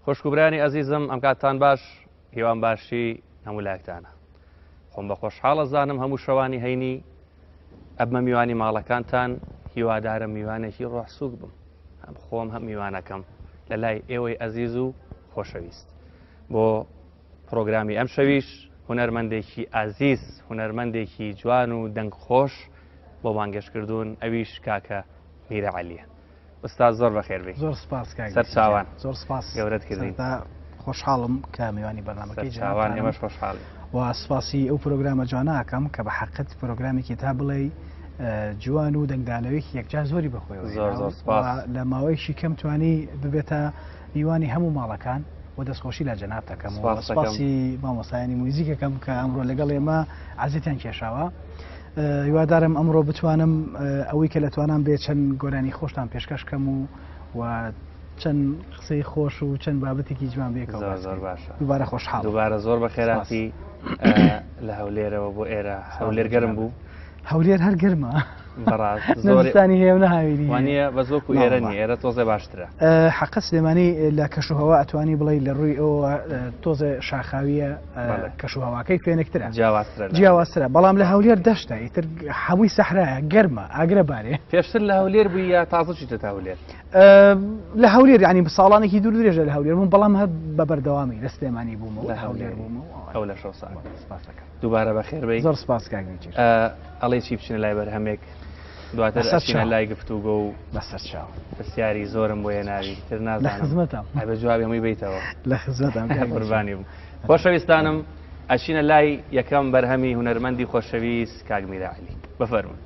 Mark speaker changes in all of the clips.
Speaker 1: خۆشکوبرانی ئەزیزم ئەم کاتتان باش هیوان باشی هەموو لایەکتانە خۆم بە خۆشحاڵە زانم هەموو شەوانی هەینی ئەبمە میوانی ماڵەکانتان هیوادارە میوانێکی ڕۆحسووک بم هەم خۆم هەم میوانەکەم لە لای ئێوەی ئەزیز و خۆشەویست بۆ پرۆگرامی ئەم شەویش هونەرمەندێکی ئازیز هونەرمەندێکی جوان و دەنگخۆش بۆ بانگێشکردوون ئەویش کاکە میرە عەلیە ئوستاد زۆر بەخێر بێ
Speaker 2: زۆر سپاس
Speaker 1: سەر چاوان
Speaker 2: زۆر سپاس
Speaker 1: گەورەت کردین
Speaker 2: خۆشحاڵم کە میوانی بەرنامەکەی
Speaker 1: چاوان ئێمەش خۆشحاڵی
Speaker 2: و سپاسی ئەو پرۆگرامە جواناکەم کە بە حقیقەت پرۆگرامێکی تا بڵێ جوان و دەنگدانەوەیەکی یەکجار زۆری بەخۆیەوە
Speaker 1: زۆر سپاس
Speaker 2: لە ماوەیەکی کەم توانی ببێتە میوانی هەموو ماڵەکان و دەستخۆشی لە جەناب دەکەم و سپاسی مامۆستایانی موزیکەکەم کە ئەمڕۆ لەگەڵ ئێمە عەزیزیان کێشاوە هیوادارم ئەمڕۆ بتوانم ئەوەی کە لەتوانم بێ چەند گۆرانی خۆشتان پێشکەشکەم و چەند قسەی خۆش و چەند بابەتێکی جوان بێکەوە
Speaker 1: زۆر باشە
Speaker 2: دووبارە خۆشحاڵ
Speaker 1: دووبارە زۆر بەخێراتی لە هەولێرەوە بۆ ئێرە هەولێر گەرم بوو
Speaker 2: هەولێر هەر گەرمە
Speaker 1: زۆرستانی
Speaker 2: هێو نەهاویری
Speaker 1: وانە بە زۆک و ئێرە نیە ئێرە تۆزێ باشترە
Speaker 2: حەقە سلێمانی لە کەشوهەوا ئەتوانی بڵێ لە ڕووی ئەوە تۆزە شاخاویە کەشوهەواکەی فێنێکترە جیاوازترە بەڵام لە هەولێر دەشتە ئیتر هەمووی سەحرایە گەرمە ئاگرە بارێ
Speaker 1: پێشتر لە هەولێر بووی یا تازەچیتە هەولێر
Speaker 2: لە هەولێر ینی ساڵانێکی دوور درێژە لە هەولێر بووم بەڵام هەر بە بەردەوامی لە سلێمانی بوومەوە
Speaker 1: لە هەولێر
Speaker 2: بوومەوە
Speaker 1: ئەو لە شەو ساڵ دووبارە بەخێر بێ
Speaker 2: زۆر سپاس کاگنیچ
Speaker 1: ئەڵێ چی بچنە لای بەرهەمێک دواتر ئەچینە لای گفتوگۆ و
Speaker 2: بەسەر چاو
Speaker 1: پرسیاری زۆرم بۆیە ناوی تر نازانم
Speaker 2: لە خزمەتم
Speaker 1: ئای بە جوابی هەمووی بیتەوە
Speaker 2: لە خزمەتم
Speaker 1: قوربانی بووم خۆشەویستانم ئەچینە لای یەکەم بەرهەمی هونەرمەندی خۆشەویست کاک میرە عەلی بفەرمون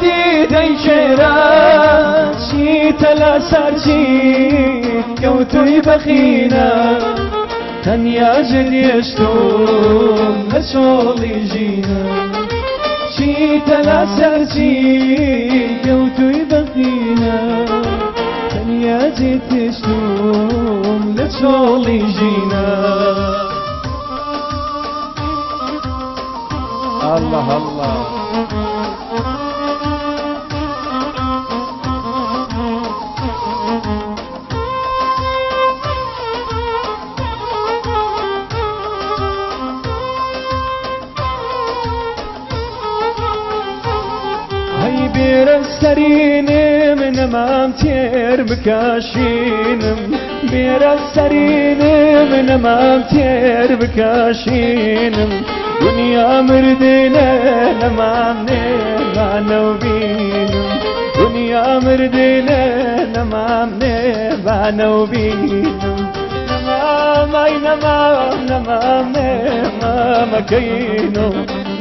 Speaker 3: دەستی دەیکێرە چیتە لە سەرچی کەوتوی بەخینە تەنیا جێدێشتم لە چۆڵی ژینە چیتە لە سەرچی کەوتوی بەخینە تەنیا جێدێشتم لە چۆڵی ژینە الله الله هەی بێرە سەرینم نەمام تێر بکاشینم بێرە سەرینم نەمام تێر بکاشینم دنیا مردێنە نەمام نێبانەو بینم دنیا مردێنە نەمام نێبانەو بینم نەمامای نەمام نەمام نێمامەکەینۆ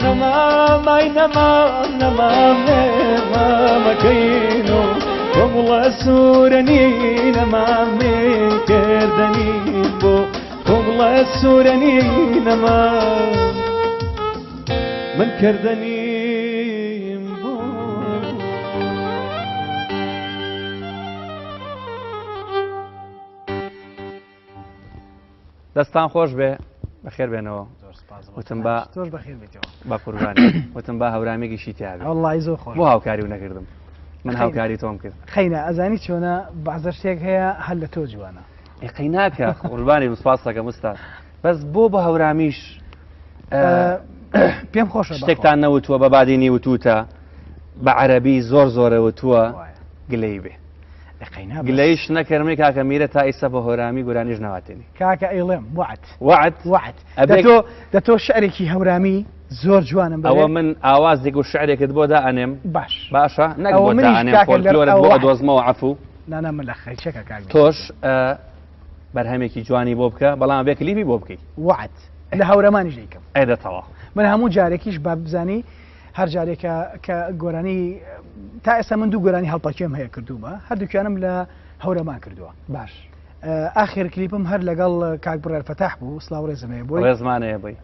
Speaker 3: نەمامای نەمام نەمام نێمامەکەینۆ کۆمڵە سوورەنی نەمام نێکردنی بۆ کۆمڵە سوورەنی نەمام من کردنیم بۆ
Speaker 1: دەستان خۆش بێ بەخێر بێنەوە وتم بە
Speaker 2: تۆش بەخێر بێتەوە
Speaker 1: بە قوربانی وتم بە هەورامێکی تیاابێ
Speaker 2: وەڵڵی زۆر خۆش
Speaker 1: بۆ هاوکاری و نەکردم من هاوکاری تۆم کرد
Speaker 2: خەینە ئەزانی چۆنە بەعزە شتێک هەیە هەر لە تۆ جوانە
Speaker 1: یقی ناکە قوربانی سوپاس دەکەم ئوستاد بەس بۆ بە هەورامیش
Speaker 2: پێم خۆشە
Speaker 1: شتێکتان نەوتووە بە بادینی وتوتە بە عەرەبی زۆر زۆرە وتووە گلەی بێ گلەیش نەکەرمەی کاکە میرە تا ئیسە بە هۆرامی گورانیش نەواتێنی
Speaker 2: کاکە ئەیڵێم وعد
Speaker 1: وعد
Speaker 2: وعد دەتۆ شعرێکی هەورامی زۆر جوانم
Speaker 1: ئەوە من ئاوازێک و شعرێکت بۆ دائەنێم
Speaker 2: باش
Speaker 1: باشە نەک بۆ دائەنێم فۆلکلۆرت بۆ دۆزمەوە عەفوو
Speaker 2: نانە من لە خەیچەکە کاک
Speaker 1: تۆش بەرهەمێکی جوانی بۆ بکە بەڵام بێ کلیپی بۆ بکەیت
Speaker 2: وعد لە هەورەمانیش دەیکەم
Speaker 1: ئەدەتەوە
Speaker 2: من هەموو جارێکیش با بزانی هەر جارێکە کە گۆرانی تا ئێستا من دوو گۆرانی هەڵپەکێم هەیە کردوومە هەردووکیانم لە هەورەمان کردووە
Speaker 1: باش
Speaker 2: ئاخر کلیپم هەر لەگەڵ کاک بڕێر فەتاح بوو سڵاو ڕێزمەیە بۆی
Speaker 1: ڕێزمانەیە بۆی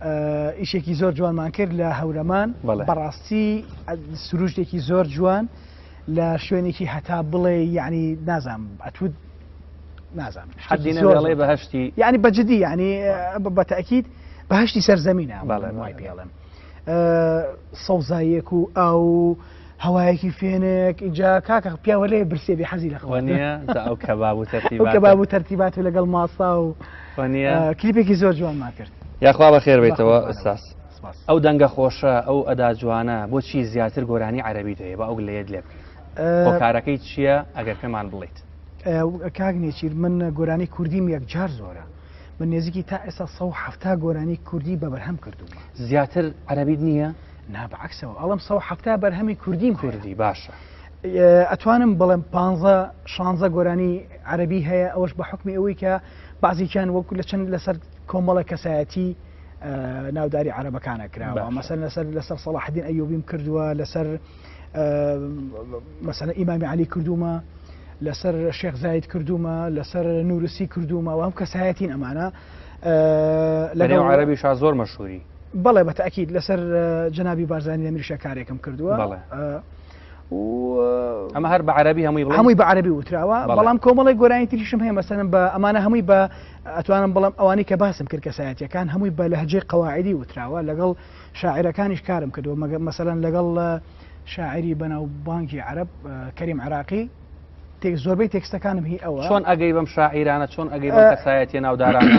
Speaker 2: ئیشێکی زۆر جوانمان کرد لە هەورەمان بەڕاستی سروشتێکی زۆر جوان لە شوێنێکی هەتا بڵێ یعنی نازام ئەتود نازام
Speaker 1: حدی نەڵێ بەهشتی
Speaker 2: یعنی بەجددی یعنی بەتەکید بەهشتی سەرزەمینە وای پێڵێم سەوزاییەک و ئەو هەوایەکی فێنێک اینجا کاکە پیاوەلێ برسێبی حەزی لە
Speaker 1: خۆنیە ئەو
Speaker 2: کەباب و تەرتیبات و لەگەڵ ماسا و کلیپێکی زۆر جوانمان کرد
Speaker 1: یاخوا بەخێر بێتەوە ئەساس ئەو دەنگە خۆشە ئەو ئەدا جوانە بۆچی زیاتر گۆرانی عەرەبیت هەیە بە ئەو لەیەت لێ هۆکارەکەی چییە ئەگەر پێمان بڵیت
Speaker 2: کاک نێچیر من گۆرانی کوردیم یەکجار زۆرە من نێزیکی تا ئێستا 170 گۆرانی کوردی بە بەرهەم کردووە
Speaker 1: زیاتر عەرەبیت نییە؟
Speaker 2: نابعکسەوە ئەڵم 170 بەرهەمی کوردیم
Speaker 1: کوردی باشە
Speaker 2: ئەتوانم بڵێم 15 گۆرانی عەرەبی هەیە ئەوەش بە حکمی ئەوەی کە بازیکیان وەکو لە چەند لەسەر کۆمەڵە کەسایەتی ناوداری عەرەبەکانە کراوە مەسەن لەسەر سەڵاح الدین ئەیوبیم کردووە لەسەر مەسەلەن ئیمامی عەلی کردومە لەسەر شێخ زاید کردومە لەسەر نورسی کردومە و ئەم کەسایەتین ئەمانە
Speaker 1: لەنێو عەرەبیشا زۆر مەشهوری
Speaker 2: بەڵێ بەتەکید لەسەر جەنابی بارزانی لەمیرشە کارێکم کردووە
Speaker 1: ئەمە هەر بە عەرەبی
Speaker 2: هەمووی بە عەرەبی وتراوە بەڵام کۆمەڵی گۆرانی تریشم هەیە مەسەلەن بە ئەمانە هەمووی بە ئەتوانم بەڵام ئەوانی کە باسم کرد کەسایەتیەکان هەمووی بە لەهجەی قەواعیدی وتراوە لەگەڵ شاعیرەکانیش کارم کردووە مەسەلەن لەگەڵ شاعری بەناوبانگی عەرەب کەریم عراقی زۆربەی تێکستەکانم هی ئەوە
Speaker 1: چۆن ئەگەی بەم شاعیرانە چۆن ئەگەی بەم کەسایەتی ناودارانە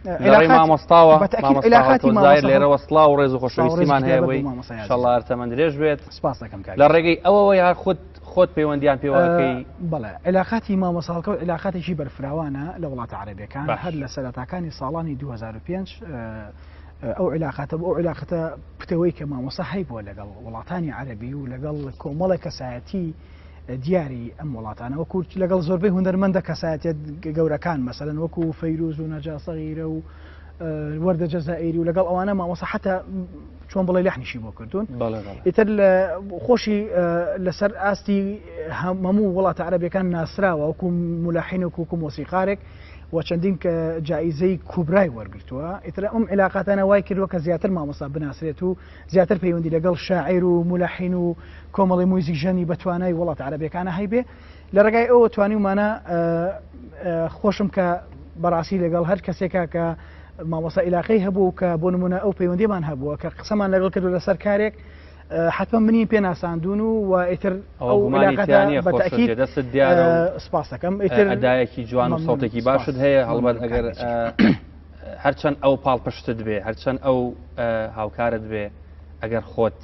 Speaker 1: لەڕێی مامۆستاوە مامۆستاوەزای لێرەوە سڵاو و ڕێز و خۆشەویستیمان هەیە بۆی ئینشەڵڵا ئەرتەمەند درێژ بێت
Speaker 2: سپاس دەکەم
Speaker 1: لە ڕێگەی ئەوەوە یار خۆت پەیوەندیان پێوەکەی
Speaker 2: بەڵێ علاقاتی مامۆساڵکە و علاقاتێکی بەرفراوانە لە وڵاتە عەرەبیەکان هەر لە سەرەتاکانی ساڵانی 2005 ئەو علاقاتە بۆ ئەو علاقەتە پتەوەی کە مامۆسا هەی بووە لەگەڵ وڵاتانی عەرەبی و لەگەڵ کۆمەڵە کەسایەتی دیاری ئەم وڵاتانە وەکو لەگەڵ زۆربەی هوەرمەندە کەسایەتێت گەورەکان مەسەلەن وەکو فەیروز و نەجا سەغیرە و وەردە جەزائیری و لەگەڵ ئەوانە مامۆسا حتا چۆن بڵێ لەحنیشی بۆ کردوون
Speaker 1: بەڵێ
Speaker 2: ئیتر خۆشی لەسەر ئاستی هەموو وڵاتە عەرەبیەکان ناسراوە وەکو مولەحین وەکو مۆسیقارێک و چەندین کە جائزەی کوبرای وەرگرتووە ئیتر ئەم علاقاتانە وای کردووە کە زیاتر مامۆستا بناسرێت و زیاتر پەیوەندی لەگەڵ شاعیر و مولەحین و کۆمەڵی موزیک ژەنی بەتوانای وڵاتە عەرەبیەکانە هەیبێ لە ڕێگای ئەوە توانیمانە خۆشم کە بەڕاستی لەگەڵ هەر کەسێکە کە مامۆستا عیلاقەی هەبوو کە بۆ نمونە ئەو پەیوەندیمان هەبووە کە قسەمان لەگەڵ کردو لەسەر کارێک حتما منی پێ ناساندون و ئیتر ئەو علاقەتە بەتەکید
Speaker 1: دەست دیارە
Speaker 2: سپاس دەکەم ئیتر
Speaker 1: ئەدایەکی جوان و سەڵتێکی باشت هەیە هەڵبەت ئەگەر هەرچەند ئەو پاڵپشتت بێ هەرچەند ئەو هاوکارت بێ ئەگەر خۆت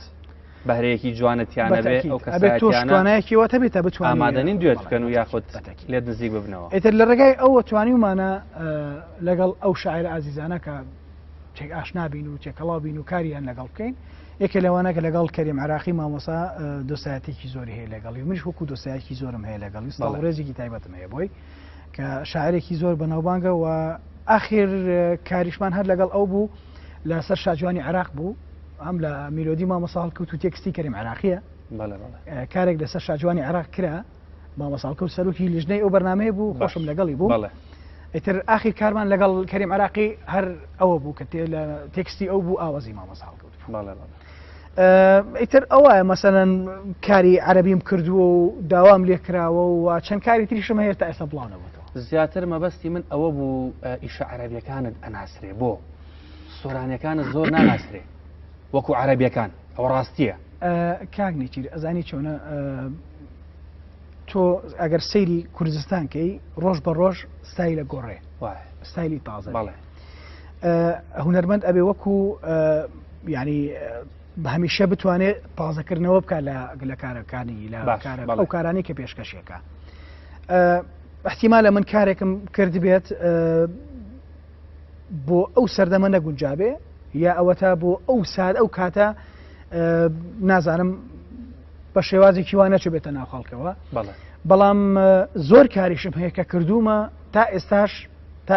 Speaker 1: بەهرەیەکی جوانەتیانە بێ ئەو
Speaker 2: کەسانەیەکیوە تەبێتە بتوانین
Speaker 1: ئامادەنین دوێت بکەن و یاخود لێت نزیک ببنەوە
Speaker 2: ئیتر لە ڕێگای ئەوە توانیمانە لەگەڵ ئەو شاعیر ئازیزانە کە تێک ئاشنابین و تێکەڵاوبین و کاریان لەگەڵ بکەین یەکێ لەوانە کە لەگەڵ کەریم عراقی مامۆسا دۆسایەتێکی زۆری هەیە لەگەڵی منیش وەکو دۆسایەکی زۆرم هەیە لەگەڵی ڕێزێکی تایبەتم هەیە بۆی کە شاعرێکی زۆر بەناوبانگە و ئاخر کاریشمان هەر لەگەڵ ئەو بوو لەسەر شاجوانی عراق بوو ئەم لە میلۆدی مامۆسا هەڵکەوت و تێکستی کەریم عراقیە کارێک لەسەر شاجوانی عراق کرا مامۆسا هەڵکەوت سەرۆکی لیژنەی ئەو بەرنامەیە بوو خۆشم لەگەڵی بوو ئیتر ئاخر کارمان لەگەڵ کەریم عراقی هەر ئەوە بوو کە لە تێکستی ئەو بوو ئاوازی مامۆسا هەڵکەوت ئیتر ئەوە مەسەن کاری عەرەبیم کردووە و داوام لێ کراوە و چەند کاری تریشم هەیە تا ئێستا بڵاونەوەتەوە
Speaker 1: زیاتر مەبەستی من ئەوە بوو ئیشە عەرەبیەکانت ئەناسرێ بۆ سۆرانیەکانت زۆر ناناسرێ وەکو عەرەبیەکان ئەو ڕاستیە
Speaker 2: کاگنی چیر ئەزانی چۆنە تۆ ئەگەر سەیری کوردستانکەی ڕۆژ بە ڕۆژ ستایلە گۆڕێ ستایلی تازە هونەرمەند ئەبێ وەکو ینی هەمیشە بتوانێت تازەکردنەوە بکات لە کارەکانی ئەو کارانی کە پێشکەشێکە احتیمالە من کارێکم کرد بێت بۆ ئەو سەردەمە نەگونجابێ یا ئەوە تا بۆ ئەو سات ئەو کاتە نازانم بە شێوازێکی وان نەچێت بێتە ناو خەڵکەوە بەڵام زۆر کاریشم هەیە کە کردومە تا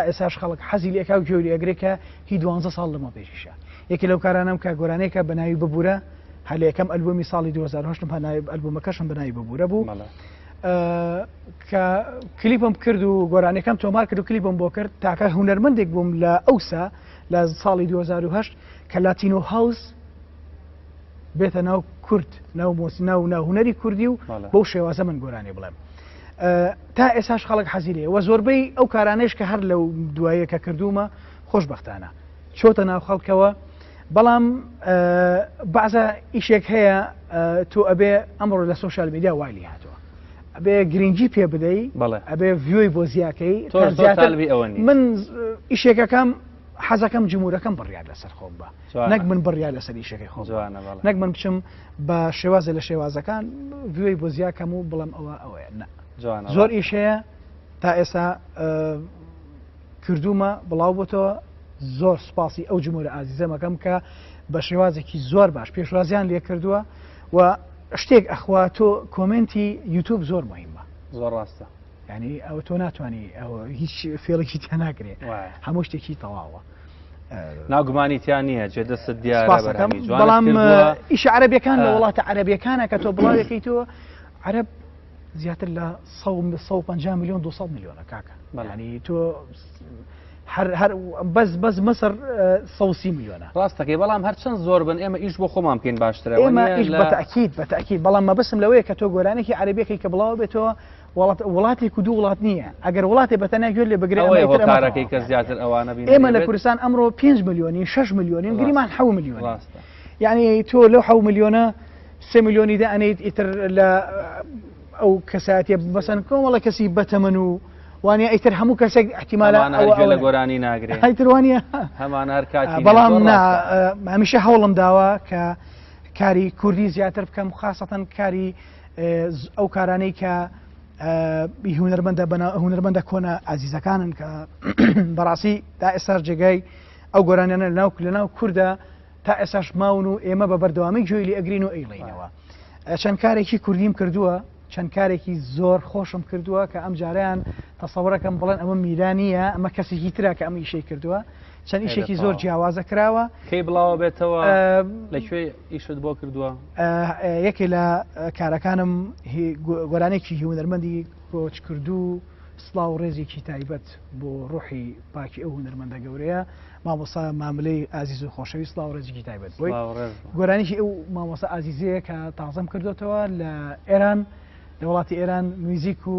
Speaker 2: ئێستاش خەڵک حەزی لێکا و گوێری ئەگرێکە هی 12 ساڵ لەمە پێشیشە یەکی لەو کارانم کە گۆرانەیەکە بەناوی ببوورە هەلە یەکەم ئەلبومی ساڵی 2010 ئەلبومەکەشم بەناوی ببوورە بوو کە کلیپم کرد و گۆرانەکەم تۆمار کرد و کلیپم بۆ کرد تاکە هونەرمەندێک بووم لە ئەوسا لە ساڵی 2010 کە لاتینۆ هاوس بێتە ناو کورد ناو هونەری کوردی و بەو شێوازە من گۆرانی بڵێم تا ئێساش خەڵک حەزیرێ و زۆربەی ئەو کارانەیەش کە هەر لەو دوایە کە کردومە خۆشبەختانە چۆتە ناو خەڵکەوە بەڵام بەعزە ئیشێک هەیە تۆ ئەبێ ئەمڕۆ لە سۆشال میدیا وایلی هاتووە ئەبێ گرنگی پێ بدەی ئەبێ ڤیۆی بۆ زیاکەی من ئیشێکەکەم حەزەکەم جمهورەکەم بڕیار لەسەر خۆم بە نەک من بڕیار لەسەر ئیشەکەی خۆم نەک من بچم بە شێوازە لە شێوازەکان ڤیۆی بۆ زیاکەم و بڵم ئەوەیە زۆر ئیشەیە تا ئێستا کردومە بڵاو بۆتەوە زۆر سپاسی ئەو جمهورە ئازیزەمەکەم کە بە شێوازێکی زۆر باش پێشوازیان لێ کردووە و شتێک ئەخوا تۆ کۆمنتی یوتیوب زۆر مهمە
Speaker 1: زۆر ڕاستە
Speaker 2: ینی ئەو تۆ ناتوانانی ئەوە هیچ فێڵێکی تیا ناگرێت هەموو شتێکی تەواوە
Speaker 1: ناگومانیتیان نییە جێ دەست دیارە
Speaker 2: بەڵام ئیش عەرەبیەکان لە وڵاتە عەرەبیەکانە کە تۆ بڵاوەکەی تۆ عەرەب زیاتر لە 150 میلیۆن 200 میلیۆنە کاکە ینی تۆ هەر بەس مەسەر 130 میلیۆنە
Speaker 1: ڕاستەکەی بەڵام هەرچەند زۆر بن ئێمە ئیش بۆ خۆمان پێین باشترە
Speaker 2: ئێمە ئیش بەتەکید بەڵام مەبەسم لەوەیە کە تۆ گۆرانێکی عەرەبیەکەی کە بڵاو بێتەوە وڵاتێک و دوو وڵات نییە ئەگەر وڵاتی بەتەنیا گوێ لێ
Speaker 1: بگرێتەکەی کە زیاتر ئەوانە بین
Speaker 2: ئێمە لە کوردستان ئەمڕۆ 5 میلیۆنی 6 میلیۆنی گریمان 7 میلیۆن یعنی تۆ لەو 7 میلیۆنە 3 میلیۆنی دەئەنێیت ئیتر لە ئەو کەساتیە بەسەن کۆمەڵە کەسی بەتەمەن و وانە ئیتر هەموو کەسێک احتیمالە
Speaker 1: لە گۆرانی ناگرێت
Speaker 2: ئەیتروانە
Speaker 1: هەمان هەر کاتی
Speaker 2: بەڵام هەمیشە هەوڵم داوە کە کاری کوردی زیاتر بکەم خاصەتەن کاری ئەو کارانەی کە هونەرمەندە کۆنە ئازیزەکانن کە بەڕاستی تا ئێستا جێگای ئەو گۆرانیانە لەناو کووردە تا ئێساش ماون و ئێمە بە بەردەوامی گوێی لێ ئەگرین و ئەیڵێنەوە چەند کارێکی کوردیم کردووە چەند کارێکی زۆر خۆشم کردووە کە ئەم جاریان تەسەوڕەکەم بڵێن ئەمە میرانیە ئەمە کەسێکی ترا کە ئەمە ئیشەی کردووە چەند ئیشێکی زۆر جیاوازە کراوە.
Speaker 1: کەی بڵاوە بێتەوە لەکوێ ئیشت بۆ کردووە؟
Speaker 2: یەکێ لە کارەکانم گۆرانێکی هیونەرمەندی کۆچکردو سڵاو ڕێزێکی تایبەت بۆ ڕۆحی پاکی ئەو هونەرمەندە گەورەیە مامۆستا ماملەی ئازیز و خۆشەوی سڵاو ڕێزێکی تایبەت بۆی گۆرانێکی ئەو مامۆستا ئازیزەیە کە تازەم کردوێتەوە لە ئێران لە وڵاتی ئێران میوزیک و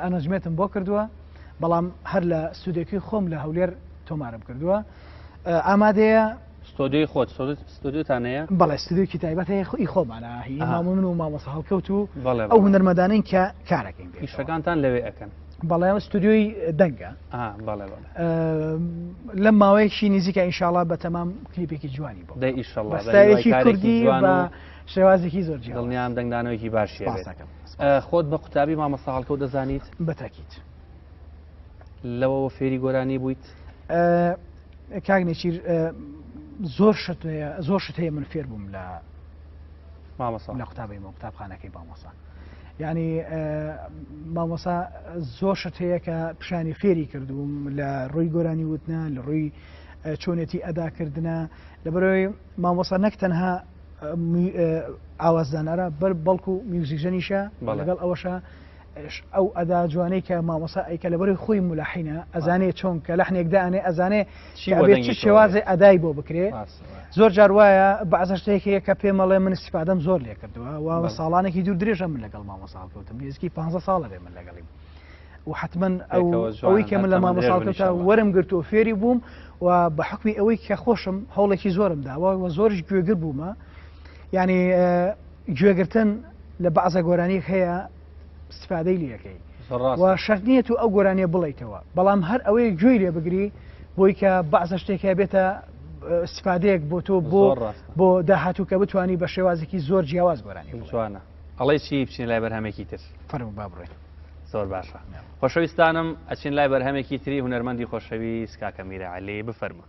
Speaker 2: ئەنەژمێتم بۆ کردووە بەڵام هەر لە سودێکی خۆم لە هەولێر تۆمارم کردووە ئامادەیە
Speaker 1: ستۆدیۆی خۆت ستۆدیۆتانەیە؟
Speaker 2: بەڵێ ستودیۆکی تایبەتەیە خۆی خۆمانە هی مامۆ من و مامۆستا هەڵکەوت و ئەو هونەرمەندانەی کە کارەکەین
Speaker 1: ئیشەکانتان لەوێ ئەەکەن
Speaker 2: بەڵێ ستودیۆی دەنگە لەم ماوەیەکی نزیکە ئینشاڵا بە تەمام کلیپێکی جوانی بۆ بەستایەکی کوردی بە شێوازێکی زۆر
Speaker 1: دڵنیام دەنگدانەوەیکی باشیە خۆت بە قوتابی مامۆستا هەڵکەوت دەزانیت؟
Speaker 2: بەتاکیت
Speaker 1: لەوەوە فێری گۆرانی بوویت؟
Speaker 2: کاک نێچیر زۆر شت هەیە من فێر بووم لە قوتابەیەوە قوتابخانەکەی مامۆستا یعنی مامۆسا زۆر شت هەیە کە پیشانی فێری کردووم لە ڕووی گۆرانی وتنە لە ڕووی چۆنێتی ئەداکردنە لەبەرەوەی مامۆسا نەک تەنها ئاوازدانەرە بەڵکو میوزیکژەنیشە لەگەڵ ئەوەشە ئەو ئەدا جوانەی کە مامۆسا ئەیکە لەبەرەوەی خۆی مولەحینە ئەزانێ چۆن کە لەحنێکدا ئەنێ ئەزانێ چ شێوازێ ئەدای بۆ بکرێ زۆر جار وایە بەعزە شتێکەیە کە پێمەڵێ من استیفادەم زۆر لێ کردووە و ساڵانێکی دوور درێژە من لەگەڵ مامۆسا هەڵکەوتم نزیکی 15 ساڵە بێ من لەگەڵیم و حتمما ئەوەی کە من لە مامۆسا هەڵکەوتە وەرم گرتو فێری بووم و بە حکمی ئەوەی کە خۆشم هەوڵێکی زۆرم داوە و زۆرش گوێگر بوومە یعنی گوێگرتن لە بەعزە گۆرانیک هەیە استفادەی لەکەی و شەرت نییە تو ئەو گۆرانیە بڵیتەوە بەڵام هەر ئەوەی گوێی لێ بگری بۆی کە بەعزە شتێکە بێتە استفادەیەک بۆ تۆ بۆ داهاتوو کە بتوانی بە شێوازێکی زۆر جیاواز گۆرانی
Speaker 1: بتوانە ئەڵێ چی بچین لای بەرهەمێکی تر
Speaker 2: فەرموو با بڕێن
Speaker 1: زۆر باشە خۆشەویستانم ئەچین لای بەرهەمێکی تری هونەرمەندی خۆشەویست کاکە میرە عەلی بفەرمە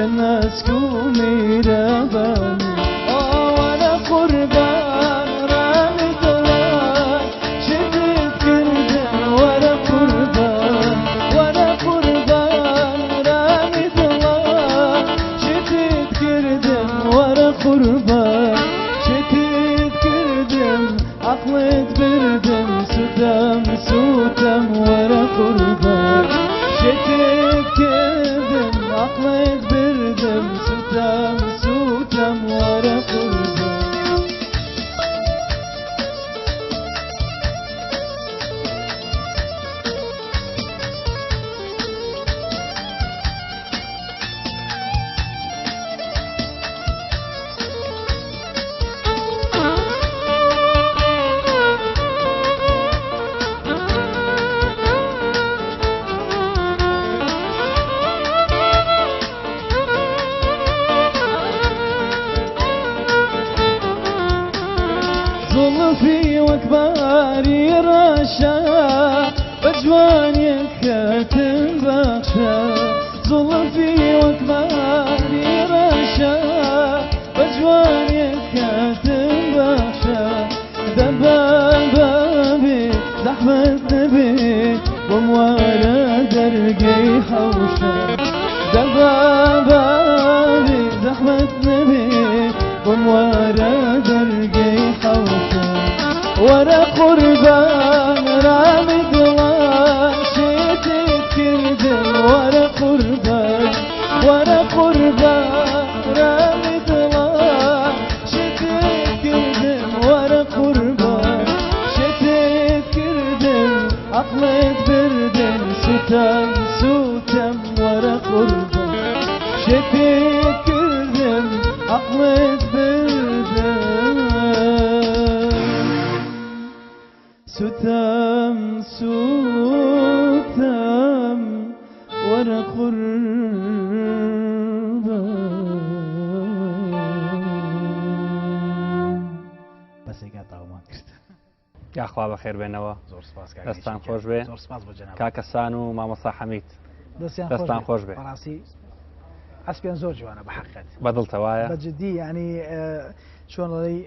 Speaker 3: الناس كومي رباني عقلت بردم سوتم سوتم ورا قربان شتت كردم عقلت بردم سوتم سوتم ورا قربان زلفي وكباري رشا بجوانك كاتم بخشا زلفي وكباري رشا بجوانك كاتم بخشا دبابي زحمة نبي وموالا درقي حوشا دبابي زحمة نبي وموالا درقي حوشا ورا قربان رامي دلان شتت كردم ورا قربان رامي دلان شتت كردم ورا قربان شتت كردم عقلت بردن سوتم سوتم ورا قربان شتت كردم عقلت بردن سوتم سوتم ورا قربان
Speaker 2: بەس ئێگا تاومان کرد.
Speaker 1: یاخوا بەخێر بێنەوە
Speaker 2: زۆر سپاس
Speaker 1: دەستان خۆش بێ.
Speaker 2: زۆر سپاس بۆ جەناب.
Speaker 1: کاکەسان و مامۆستا حەمید دەستان خۆش بێ.
Speaker 2: بەڕاستی ئەسپیان زۆر جوانە بە حەقیقەت
Speaker 1: بەدڵتەوایە
Speaker 2: بەجددی ینی چۆن ئەڵێی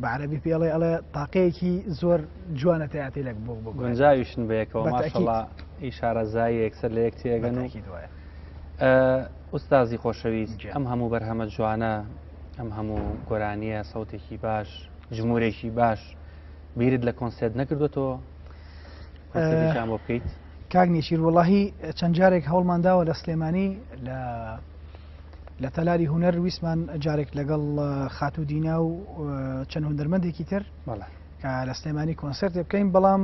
Speaker 2: بەعەرەبی پێڵێ ئەڵێ تاقەیەکی زۆر جوانە تەیاتی لەک بۆ
Speaker 1: گونجاویشن بەیەکەوە
Speaker 2: بەتەکید.
Speaker 1: ماشەڵڵا ئیشارەزایی یەکسەر لە یەک تێگەن و
Speaker 2: بەتاکید وایە.
Speaker 1: ئوستازی خۆشەویست
Speaker 2: جێ.
Speaker 1: ئەم هەموو بەرهەمە جوانە ئەم هەموو گۆرانیە سەوتێکی باش ژمورێکی باش بیرت لە کۆنسێت نەکردوێتەوە کۆنسێتیشان بۆ بکەیت
Speaker 2: کاک نیشیر وڵاهی چەند جارێک هەوڵمانداوە لە سلێمانی لە تەلاری هوەر ویسمان جارێک لەگەڵ خاتو دینا و چەند هوەرمەندێکی تر
Speaker 1: بەڵێ
Speaker 2: کە لە سلێمانی کۆنسرت بکەین بەڵام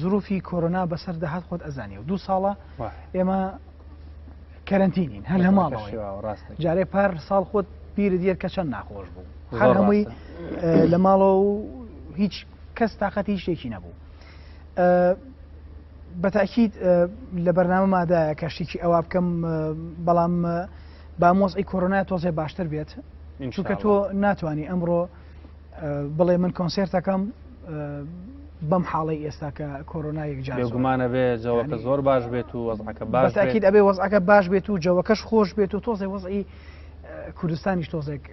Speaker 2: زروفی کۆرۆنا بەسەر دەهات خۆت ئەزانی و 2 ساڵە
Speaker 1: وای.
Speaker 2: ئێمە کەرەنتینین هەر لە ماڵەوەی
Speaker 1: شێواوە، ڕاستە.
Speaker 2: جارێ پار ساڵ خۆت بیرت دیێر کە چەند ناخۆش بوو
Speaker 1: زۆر
Speaker 2: هەر هەمووی
Speaker 1: ڕاستە.
Speaker 2: لە ماڵەوە و هیچ کەس تااقەتی هیچ شتێکی نەبوو بەتاکیید لە بەرنامەمادایە کە شتێکی ئەوە بکەم بەڵام بامۆزئی کۆرۆنای تۆزێ باشتر بێت چونکە تۆ ناتوانانی ئەمڕۆ بڵێ من کۆنسێرتەکەم بەم حاڵی ئێستا کە کۆرۆنایەک جا
Speaker 1: بێگومانە بێ جەوەکە زۆر باش بێت و وەزعەکە باش
Speaker 2: بەتاکیید ئەبێ وەزعەکە باش بێت و جەوەکەش خۆش بێت و تۆزێ وەزعی کوردستانیش تۆزێک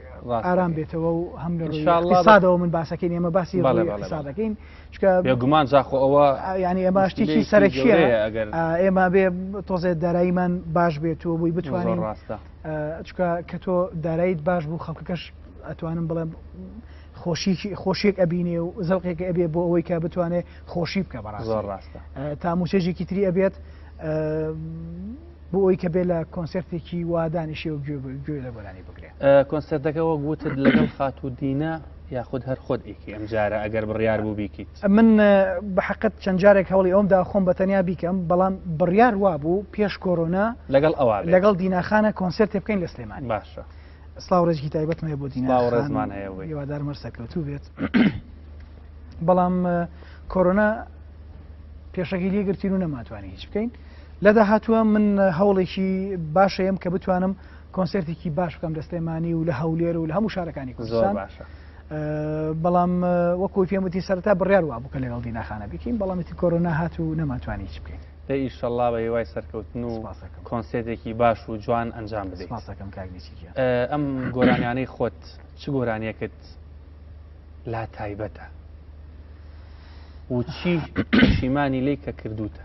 Speaker 2: ئارام بێتەوە و هەم لە ڕوویسادەوە من باسەکەین ئێمە باسی سادەکەین چکە
Speaker 1: بێگومان جاخۆ ئەوە
Speaker 2: ینی ئەمە شتێکی سەرەکیە ئێمە بێ تۆزێت داراییمان باش بێتەوە بووی بتوانین
Speaker 1: ڕاستە
Speaker 2: چکە کە تۆ داراییت باش بوو خەڵکەکەش ئەتوانم بڵێم خۆشیێک ئەبینێ و زەڵقێکە ئەبێ بۆ ئەوەی کە بتوانێت خۆشی بکە بەڕاست
Speaker 1: زۆر ڕاستە
Speaker 2: تا موچێژێکی تری ئەبێت بۆ ئەوی کە بێ لە کۆنسرتێکی وادانیشی و گوێ لە گۆرانی بگرێت
Speaker 1: کۆنسرتەکەەوە گوتت لەگەڵ خاتو دینە یاخود هەر خۆت ئیکی ئەم جارە ئەگەر بڕیار بوو بیکیت
Speaker 2: من بە حقت چەند جارێک هەوڵی ئەومدا خۆم بەتەنیا بیکەم بەڵام بڕیار وابوو پێش کۆرۆنا
Speaker 1: لەگەڵ ئەوە
Speaker 2: لەگەڵ دیناخانە کۆنسرتێ بکەین لە سلێمانی
Speaker 1: باشە
Speaker 2: سلااو ڕێژکی تایبەتمە بۆ
Speaker 1: دیناڕێزمان هەیە
Speaker 2: هیوادار مەرسەکەوتوو بێت بەڵام کۆرۆنا پێشەکی لێگرتین و نەماتوانانی هیچ بکەین لە داهاتووە من هەوڵێکی باشەیەم کە بتوانم کۆنسرتێکی باش بکەم لە سلێمانی و لە هەولێر و لە هەموو شارەکانی کوردستان بەڵام وەکوی پێمەتی سەرتا بڕیار وابوو کە لەگەڵ دیناخانە بکەین بەڵامیتی کۆرۆنا هات و نەماتوانی هیچ بکەین
Speaker 1: ئیشەڵڵا بە هیوای سەرکەوتن و کۆنسێتێکی باش و جوان ئەنجام بدەیت ئەم گۆرانیانەی خۆت چ گۆرانیەکەت لا تایبەتە و چی پەشیمانی لی کە کردوتە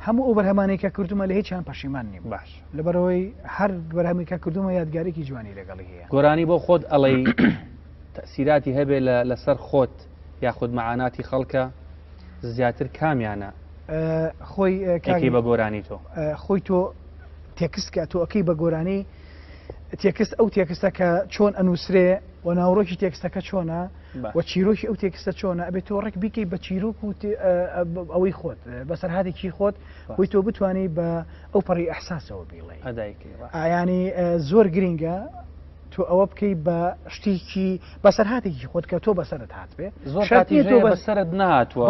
Speaker 2: هەموو ئەو بەرهەمانەی کە کردومە لە هیچیان پەشیمان نیم
Speaker 1: باش
Speaker 2: لەبەرەوەی هەر بەرهەمی کە کردومە یادگارێکی جوانی لەگەڵی هەیە
Speaker 1: گۆرانی بۆ خۆت ئەڵێ تەسیراتی هەبێ لەسەر خۆت یاخود مەعاناتی خەڵکە زیاتر کامیانە
Speaker 2: خۆی
Speaker 1: کاکی بە گۆرانی تۆ
Speaker 2: خۆی تۆ تێکست کە تۆ ئەەکەی بە گۆرانی تێکست ئەو تێکستە کە چۆن ئەنووسرێ و ناوڕۆکی تێکستەکە چۆنە و چیرۆکی ئەو تێکستە چۆنە ئەبێت تۆ ڕێک بیکەی بە چیرۆک و ئەوەی خۆت بەسەر هااتێکی خۆت بۆی تۆ بتوانانی بە ئەو پەڕی ئەحساسەوە بیڵێ ئایانی زۆر گرینگە تۆ ئەوە بکەی بە شتێکی بەسەر هااتێکی خۆت کە تۆ بەسەرت هات بێ
Speaker 1: زۆر تۆ بەسەرت ناتوە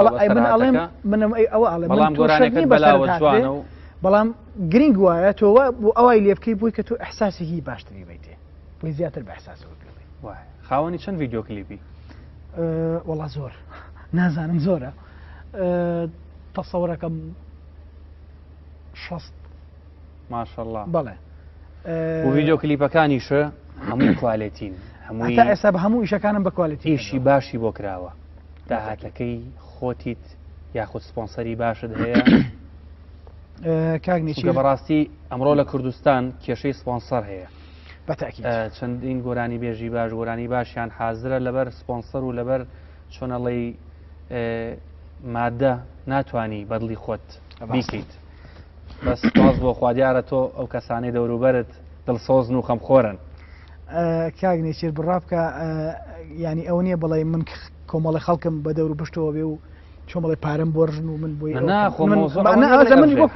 Speaker 2: بەڵام گۆرانەکەت بەلاوە جوانە و بەڵام گرنگ وایە تۆ بۆ ئەوای لێ بکەی بووی کە تۆ ئەحساسێکی باشتری بیتێ بۆی زیاتر بە ئەحساسەوە بڵێ
Speaker 1: خاوەنی چەند ڤیددیۆ کلیپی
Speaker 2: وەڵا زۆر نازانم زۆرە تەسەوەرەکەم 6
Speaker 1: ماشەڵڵا
Speaker 2: بەڵێ
Speaker 1: و ڤیددیۆ کلیپەکانیشە هەموو کوالێتین
Speaker 2: هەمووی تا ئێستا بە هەموو ئیشەکانم بە کوالێتی
Speaker 1: ئیشی باشی بۆ کراوە داهاتەکەی خۆتیت یاخود سپۆنسەری باشت هەیە
Speaker 2: کاگنیچی
Speaker 1: بەڕاستی ئەمڕۆ لە کوردستان کێشەی سپۆنسەر هەیە
Speaker 2: بەتاکید
Speaker 1: چەندین گۆرانی بێژی باش گۆرانی باشیان حازرە لەبەر سپۆنسەر و لەبەر چۆنەڵی مادە ناتوانی بەدڵی خۆت بیکەیت بەس باز بۆ خوادیارە تۆ ئەو کەسانەی دەوروبەرت دڵسۆزن و خەمخۆرن
Speaker 2: کاگنێچیر بڕابکە ینی ئەو نییە بەڵێ من کۆمەڵی خەڵکم بە دەور بشتەوە بێ و چۆمەڵی پارەم بۆژن و من بۆی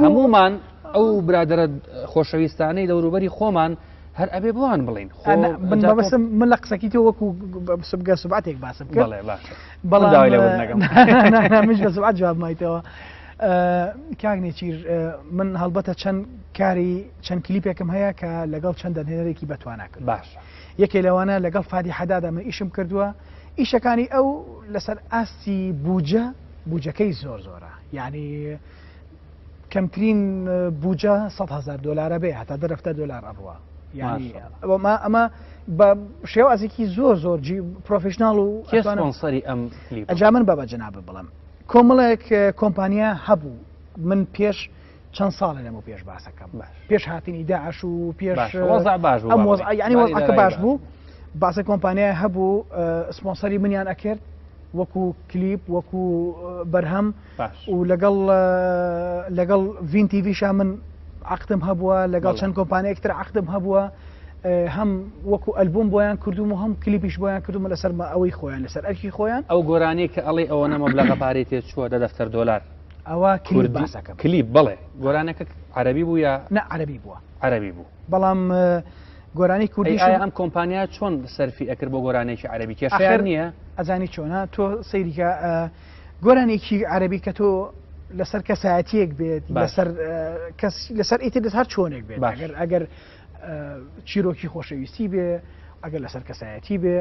Speaker 1: هەمومان ئەو برادرە خۆشەویستانەی دەوروبەری خۆمان هەر ئەبێ بوان بڵین
Speaker 2: بەسم من لە قسەکی تۆ وەکو سبگە سوباتێک باسم کرد مش بە سوبات جواب مایتەوە کاگنێچیر من هەڵبەتە چەند کاری چەند کلیپێکم هەیە کە لەگەڵ چەند دەنهێنەرێکی بەتوانە کرد
Speaker 1: باش
Speaker 2: یەکێ لەوانە لەگەڵ فادی حەدادا من ئیشم کردووە ئیشەکانی ئەو لەسەر ئاستی بوجەکەی زۆر زۆرە یعنی کەمترین بوجە $100,000 بێ هەتا $10 ئەڕوە یعنی ئەمە بە شێوازێکی زۆر پرۆفشناڵ و
Speaker 1: کێسپۆنسەری ئەم
Speaker 2: ئەجا من بە جەنابە بڵم کۆمەڵێک کۆمپانیا هەبوو من پێش چەند ساڵە لەمە پێش باسەکەم پێش هاتنی داعش و پێش ینی وەزعەکە باش بوو باسە کۆمپانیای هەبوو سپۆنسەری منیان ئەکرد وەکو کلیپ وەکو بەرهەم و لەگەڵ ڤین تیڤیشا من عقدم هەبووە لەگەڵ چەند کۆمپانیەکتر عقدم هەبووە هەم وەکو ئەلبوم بۆیان کردوم و هەم کلیپیش بۆیان کردومە لەسەر ئەوەی خۆیان لەسەر ئەرکی خۆیان
Speaker 1: ئەو گۆرانی کە ئەڵێ ئەوە نەمە بلەغە پارەی تێ چووە $10
Speaker 2: ئەوە کلیپ باسەکەم
Speaker 1: کلیپ بڵێ گۆرانەکە عەرەبی بوو یا
Speaker 2: نە عەرەبی بووە
Speaker 1: عەرەبی بوو
Speaker 2: بەڵام گۆرانی کوردیش
Speaker 1: ئەم کۆمپانیا چۆن سەرفی ئەکرد بۆ گۆرانێکی عەرەبی کێشەیان نییە
Speaker 2: ئەزانی چۆنە تۆ سەیریکە گۆرانێکی عەرەبی کە تۆ لەسەر کەسایەتیەک بێت لەسەر ئیتر هەر چۆنێک بێت ئەگەر چیرۆکی خۆشەویستی بێ ئەگەر لەسەر کەسایەتی بێ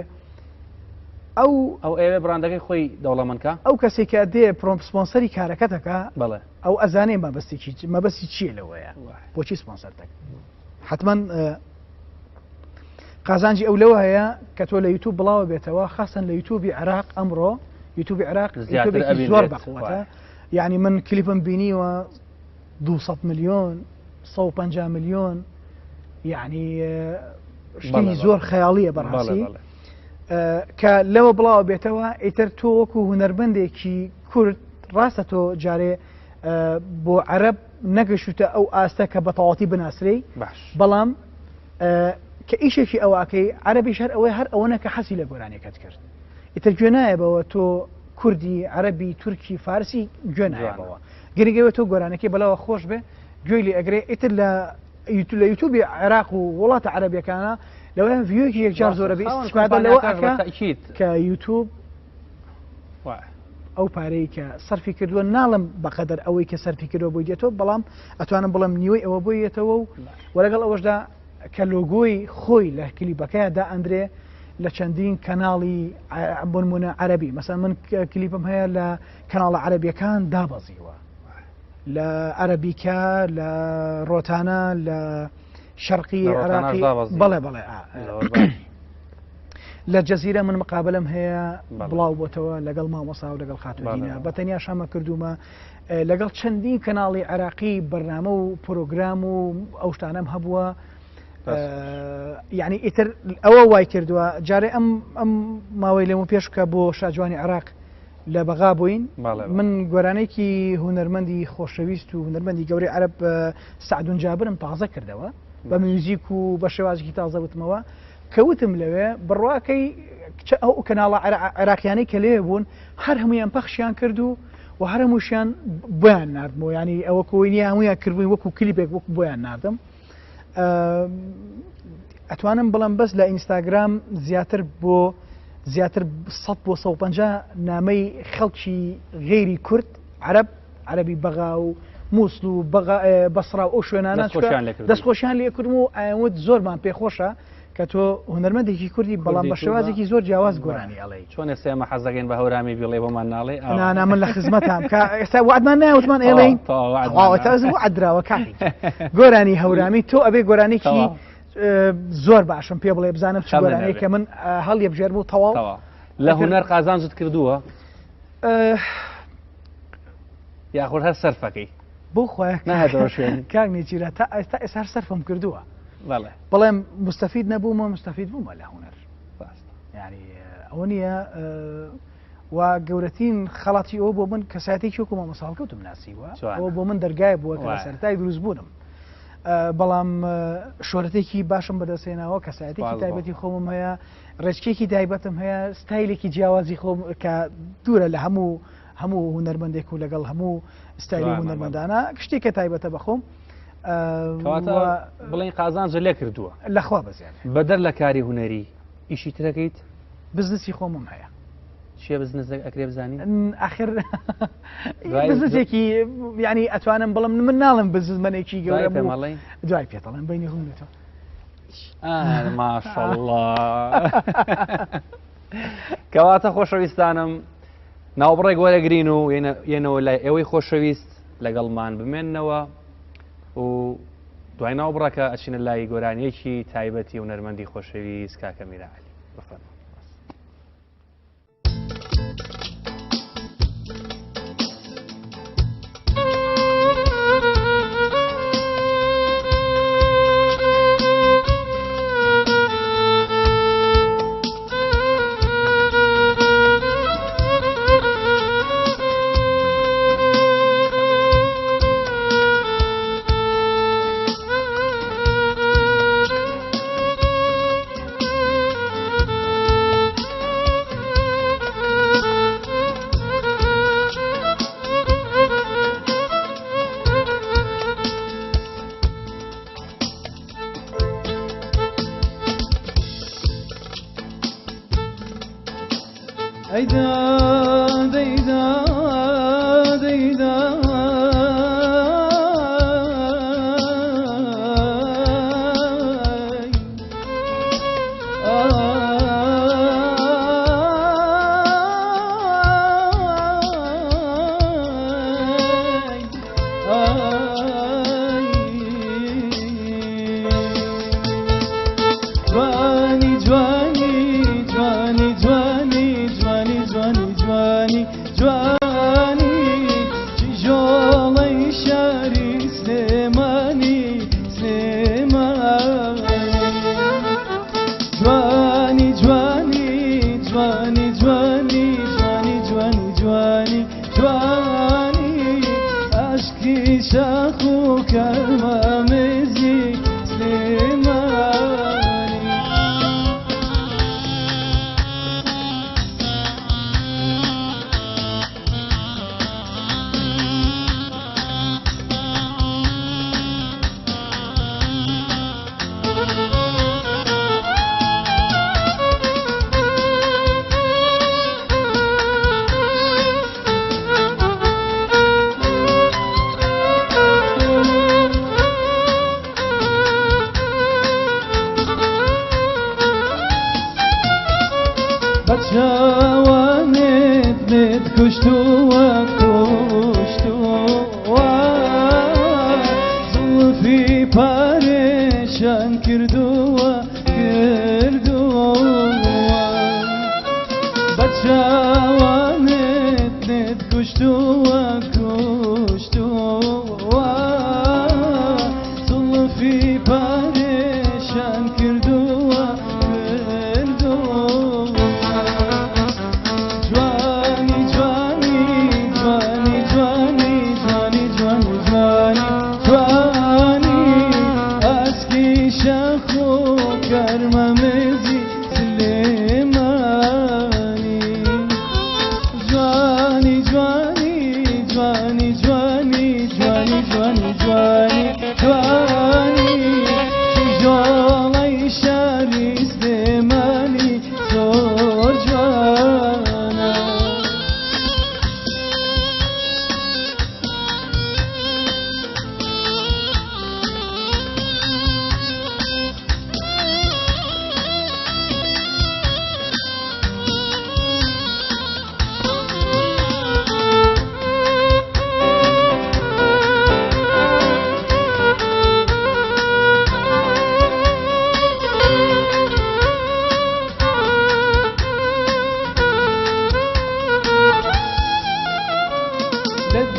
Speaker 2: ئەو
Speaker 1: ئێوە بڕاندەکەی خۆی دەوڵەمەندکە
Speaker 2: ئەو کەسێکە دێ سپۆنسەری کارەکەتەکە
Speaker 1: بەڵێ
Speaker 2: ئەو ئەزانێ مەبەستی چییە لەوەیە بۆچی سپۆنسەرتەکە حتمما قازانجی ئەو لەوە هەیە کە تۆ لە یوتیوب بڵاوە بێتەوە خاصن لە یوتیوبی عێراق ئەمڕۆ یوتیوبی عێراق زۆر بەقوتە یعنی من کلیپم بینیوە 200 ملیۆن 150 ملیۆن یعنی شتی زۆر خەیاڵیە بەڕاستی کە لەوە بڵاوە بێتەوە ئیتر تۆ وەکو هونەربەندێکی کورد ڕاستە تۆ جارێ بۆ عەرەب نەگەشتە ئەو ئاستە کە بە تەواتی بناسرەی بەڵام کە ئیشێکی ئەوواکەی عەرەبیش هەر ئەوەی هەر ئەوەنە کە حەسی لە گۆرانێکت کرد ئیتر گوێ نایەبەوە تۆ کوردی عەرەبی تورکی فارسی گوێ نایەبەوە گرنگەوە تۆ گۆرانەکەی بەلاوە خۆش بێ گوێی لێ ئەگرێ ئیتر لە یوتیوبی عێراق و وڵاتە عەرەبیەکانە لەوەیان ڤیۆکی یەکجار زۆرە بێ استفادە لەوە کە یوتیوب ئەو پارەی کە سەرفی کردووە ناڵم بەقەدەر ئەوەی کە سەرفی کردەوە بۆی دێتەوە بەڵام ئەتوانم بڵم نیوەی ئەوە بۆیێتەوە و لەگەڵ ئەوەشدا کە لۆگۆی خۆی لە کلیپەکەیدا ئەندرێ لە چەندین کەناڵی بۆنمونە عەرەبی مەسەڵەن من کلیپم هەیە لە کەناڵە عەرەبیەکان دابەزیوە لە عەرەبیکە لە ڕۆتانە لە شەرقی عێراقی بەڵێ لە جەزیرە من مقابلم هەیە بڵاو بۆتەوە لەگەڵ مامۆسا و لەگەڵ خاتونینە بەتەنیا شامە کردومە لەگەڵ چەندین کەناڵی عێراقی بەرنامە و پرۆگرام و ئەو شتانەم هەبووە یعنی ئیتر ئەوە وای کردووە جارێ ئەم ماوەی لەمە پێشکە بۆ شاجوانی عێراق لە بەغا بووین من گۆرانێکی هونەرمەندی خۆشەویست و هونەرمەندی گەورەی عەرب سەعدون جابرم تازە کردەوە بە میوزیک و بە شێوازێکی تازە وتمەوە کەوتم لەوێ بڕواکەی ئەو کەناڵە عێراقیانەی کە لێ بوون هەر هەمویان پەخشیان کرد و هەر هەمووشیان بۆیان نردمەوە ینی ئەوە کۆینی هەمویان کردبووی وەکو کلیپێک وەکو بۆیان نردم ئەتوانم بڵم بەس لە ئینستاگرام زیاتر 100 بۆ 150 نامەی خەڵکی غێری کورد عەرب عەربی بەغا و مووسڵ و بەسڕا و ئەو شوێنانە دەستخۆشیان لێ کردم و ئاوت زۆرمان پێخۆشە کە تۆ هونەرمەندێکی کوردی بەڵام بە شێوازێکی زۆر جیاواز گۆرانی ئەڵێ
Speaker 1: چۆن ئێستا ئێمە حەزەکەین بە هەورامی بڵێ بۆمان ناڵێ
Speaker 2: نانا من لە خزمەتام ئێستا وعدمان نایوتمان ئێڵێین بۆ عدراوە کاتی گۆرانی هەورامی تۆ ئەبێ گۆرانێکی زۆر باشم پێ بڵێ بزانم چ گۆرانەیە کە من هەڵی بژێر بوو تەواو
Speaker 1: لە هونەر قازانجت کردووە یاخۆر هەر سەرفەکەی
Speaker 2: بۆ خۆیان
Speaker 1: نەهاتەوە شوێن
Speaker 2: کاک نێچیرە تا ئێستا ئێستا هەر سەرفم کردووە
Speaker 1: بەڵێ
Speaker 2: مستەفید نەبوومە مستەفید بوومە لە هونەر ینی ئەوە نییە و گەورەترین خەڵاتی ئەوە بۆ من کەسایەتێکی وەکو مامۆستاکەوتم ناسیوە ئەوە بۆ من دەرگای بووە کە لە سەرەتای دروست بوونم بەڵام شۆرەتێکی باشم بەدەستێناوە کەسایەتێکی تایبەتی خۆمم هەیە ڕێچکێکی تایبەتم هەیە ستایلێکی جیاوازی خۆم کە دوورە لە هەموو هونەرمەندێک و لەگەڵ هەموو ستایلی هونەرمەندانە شتێکە تایبەتە بەخۆم
Speaker 1: بڵێن قازانجە لێ کردووە
Speaker 2: لەخوا بەزیان
Speaker 1: بەدەر لە کاری هونەری ئیشی ترەکەیت
Speaker 2: بزنسی خۆمم هەیە
Speaker 1: چیە بزنس ئەکرێ بزانین
Speaker 2: ئاخر بزنسێکی ینی ئەتوانم بڵم من ناڵم بزمنێکی گەورە دوای پێتەڵم بینی ڕوونێتەوە
Speaker 1: ماشەڵڵا کەواتە خۆشەویستانم ناوبڕێک وەرەگرین و یەنەوە لای ئێوەی خۆشەویست لەگەڵمان بمێننەوە و دوای ناوبڕەکە ئەچینە لای گۆرانیەکی تایبەتی و نەرمەندی خۆشەویست کاکە میرعەلی بفەرموو
Speaker 3: في پارێشان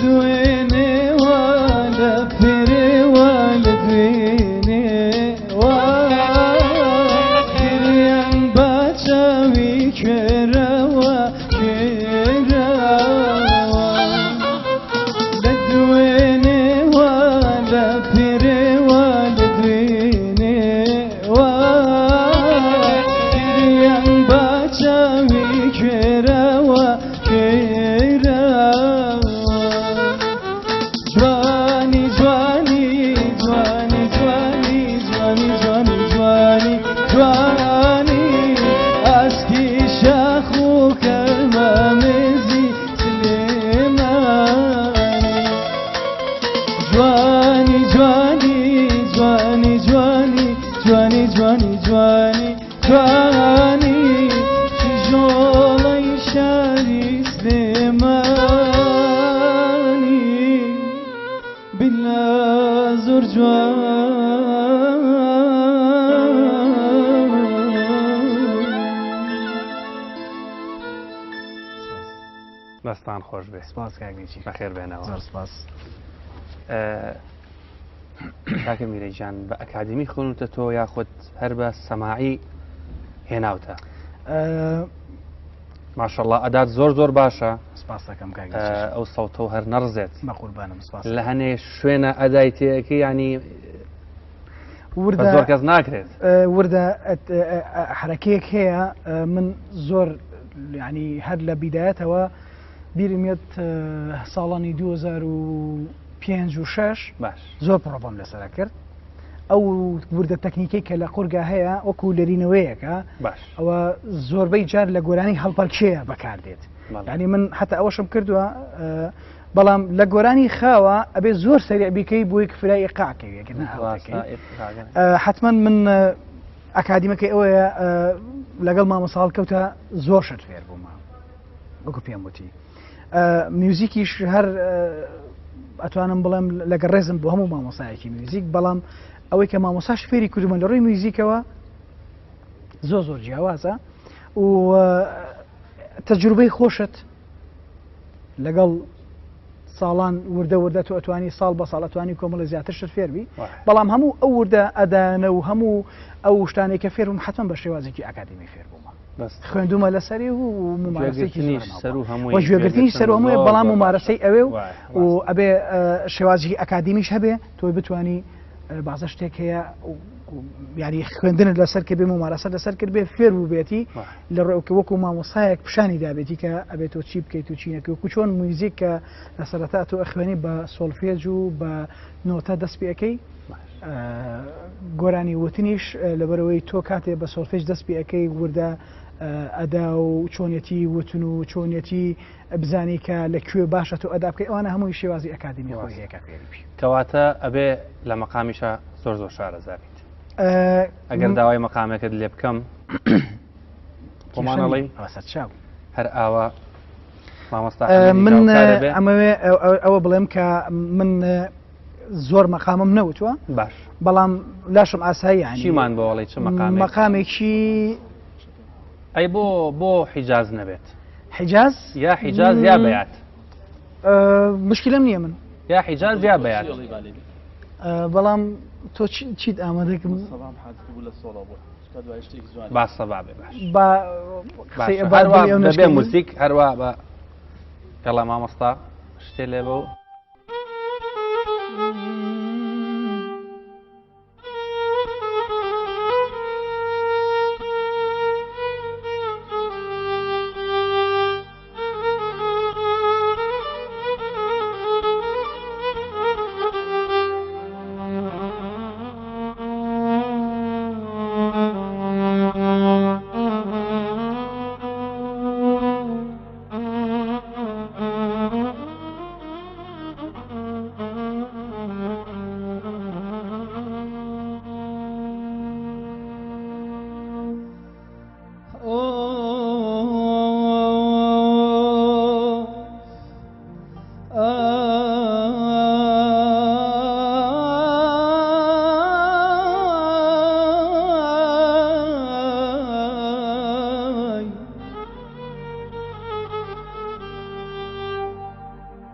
Speaker 3: لدويني ولا فري ولا دويني وكريم باتشاوي كراوة كراوة لدويني ولا فري ولا دويني وكريم باتشاوي كراوة كراوة جواني جواني جواني جواني جواني جواني جواني جواني أسكي شاخو كالمامزي سليماني جواني جواني جواني جواني جواني جواني جواني جواني تجولي شاري سليماني بالله زور
Speaker 1: دەستان خۆش بێ
Speaker 2: سپاس کاگنیچی
Speaker 1: بەخێر بێنەوە
Speaker 2: زۆر سپاس
Speaker 1: کاکە میرەیجان بە ئەکادمی خوێنوتە تۆ یاخود هەر بە سەماعی هێناوتە ماشەڵڵا ئەدات زۆر زۆر باشە
Speaker 2: سپاس دەکەم کاگنیچی
Speaker 1: ئەو سەوتە و هەر نەڕزێت
Speaker 2: بە قوربانم سپاس
Speaker 1: لە هەنێ شوێنە ئەدای تێەکە ینی بە
Speaker 2: وردە
Speaker 1: زۆر کەس ناکرێت
Speaker 2: وردە حرەکەیەک هەیە من زۆر ینی هەر لە بیدایەتەوە بیرمێت ساڵانی 2005 و 6
Speaker 1: باش
Speaker 2: زۆر پرۆبەم لەسەر کرد ئەو وردە تەکنیکەی کە لە قورگا هەیە وەکو لەرینەوەیەکە
Speaker 1: باش
Speaker 2: ئەوە زۆربەی جار لە گۆرانی هەڵپەرکێە بەکاردێت ینی من حتا ئەوەشم کردووە بەڵام لە گۆرانی خاوە ئەبێ زۆر سەریع بیکەی بۆی فرای قاکەوێت حتمما من ئەکادیمەکەی ئەوەیە لەگەڵ مامەساڵ کەوتە زۆر شت فێر بوومە وەکو پێم وتی میوزیکیش هەر ئەتوانم بڵێم لەگە ڕێزم بۆ هەموو مامۆسایەکی میوزیک بەڵام ئەوەی کە مامۆساش فێری کردومە لە ڕووی میوزیکەوە زۆر زۆر جیاوازە و تەجروبەی خۆشت لەگەڵ ساڵان وردە وردە تو ئەتوانی ساڵ بە ساڵ ئەتوانی کۆمەڵی زیاتر شت فێربی بەڵام هەموو ئەو وردە ئەدانە و هەموو ئەو شتانێک کە فێرم حتمما بە شێوازێکی ئەکادمی فێر بوومە خوێندومە لەسەری و ممارەسەیەکی گوێگرتنی سەر هەمووی بەڵام ممارەسەی ئەوێ و ئەبێ شێوازی ئەکادمیش هەبێ تۆی بتانی بازە شتێک هەیە یاری خوێندنت لەسەر کە بێ ممارەسە لەسەر کرد بێ فێر و بێتی لە ڕێوکە وەکو مامۆسایەک پیشانی دابێتی کە ئەبێت تۆ چی بکەیت و چینەکە وەکو چۆن موزیک کە لە سەرەتا تۆ ئەخوێنی بە سۆڵفێج و بە نۆتە دەست پێەکەی گۆرانی وتنیش لەبەرەوەی تۆ کاتێ بە سۆڵفێج دەست پێەکەی وردە ئەدا و چۆنیەتی وتن و چۆنیەتی بزانی کە لەکوێ باشە تۆ ئەدا بکەی ئەوانە هەمووی شێوازی ئەکادمی خۆی هەیەکە فێری
Speaker 1: کەواتە ئەبێ لە مەقامیشە زۆر زۆر شارەزابیت ئەگەر داوای مەقامێکت لێ بکەم خۆمانەڵی
Speaker 2: ئەوەسەرچاو
Speaker 1: هەر ئاوە مامۆستا
Speaker 2: من ئەمەوێ ئەوە بڵێم کە من زۆر مەقامم نەوتووە
Speaker 1: باش
Speaker 2: بەڵام لاشم ئاسایی
Speaker 1: چیمان بۆڵی چ
Speaker 2: مەقامێکی
Speaker 1: ئەی بۆ حیجاز نەبێت
Speaker 2: حیجاز
Speaker 1: یا حیجاز یا بەیات
Speaker 2: مشکلم نییە من
Speaker 1: یا حیجاز یا بەیات
Speaker 2: بەڵام تۆ چیت ئامادەکەم
Speaker 1: باسە بابێ باش بێ موزیک هەروە بە گەڵا مامۆستا شتێ لێ بە و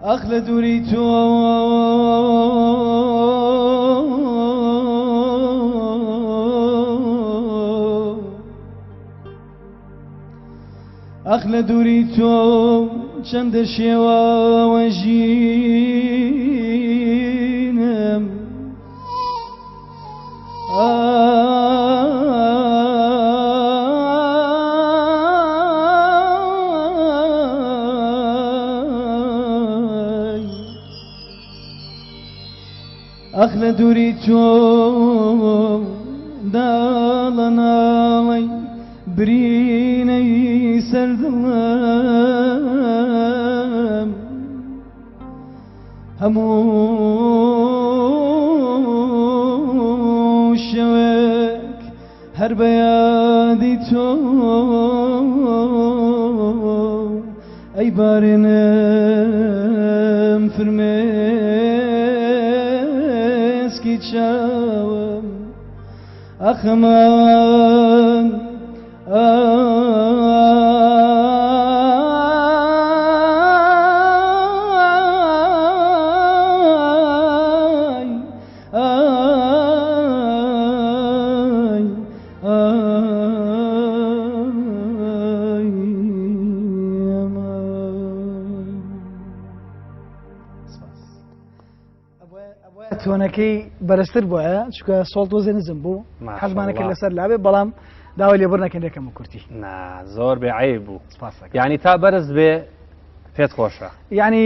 Speaker 3: أخلى دوريتو أخلى دوريتو چند شوا وجينم أخلى دوريتو دالناي بريني سردلم همو شوك هر بيادي تو أي بارنم فرمسكي تشاوم أخمان
Speaker 2: تۆنەکەی بەرزتر بووە چکە سۆڵ تۆزێ نزم بوو حەزمانەکە لەسەر لابێ بەڵام داوای لێبڕنەکەن دەکەم و کورتی
Speaker 1: زۆر بێعیب بوو یعنی تا بەرز بێ پێت خۆشە
Speaker 2: یعنی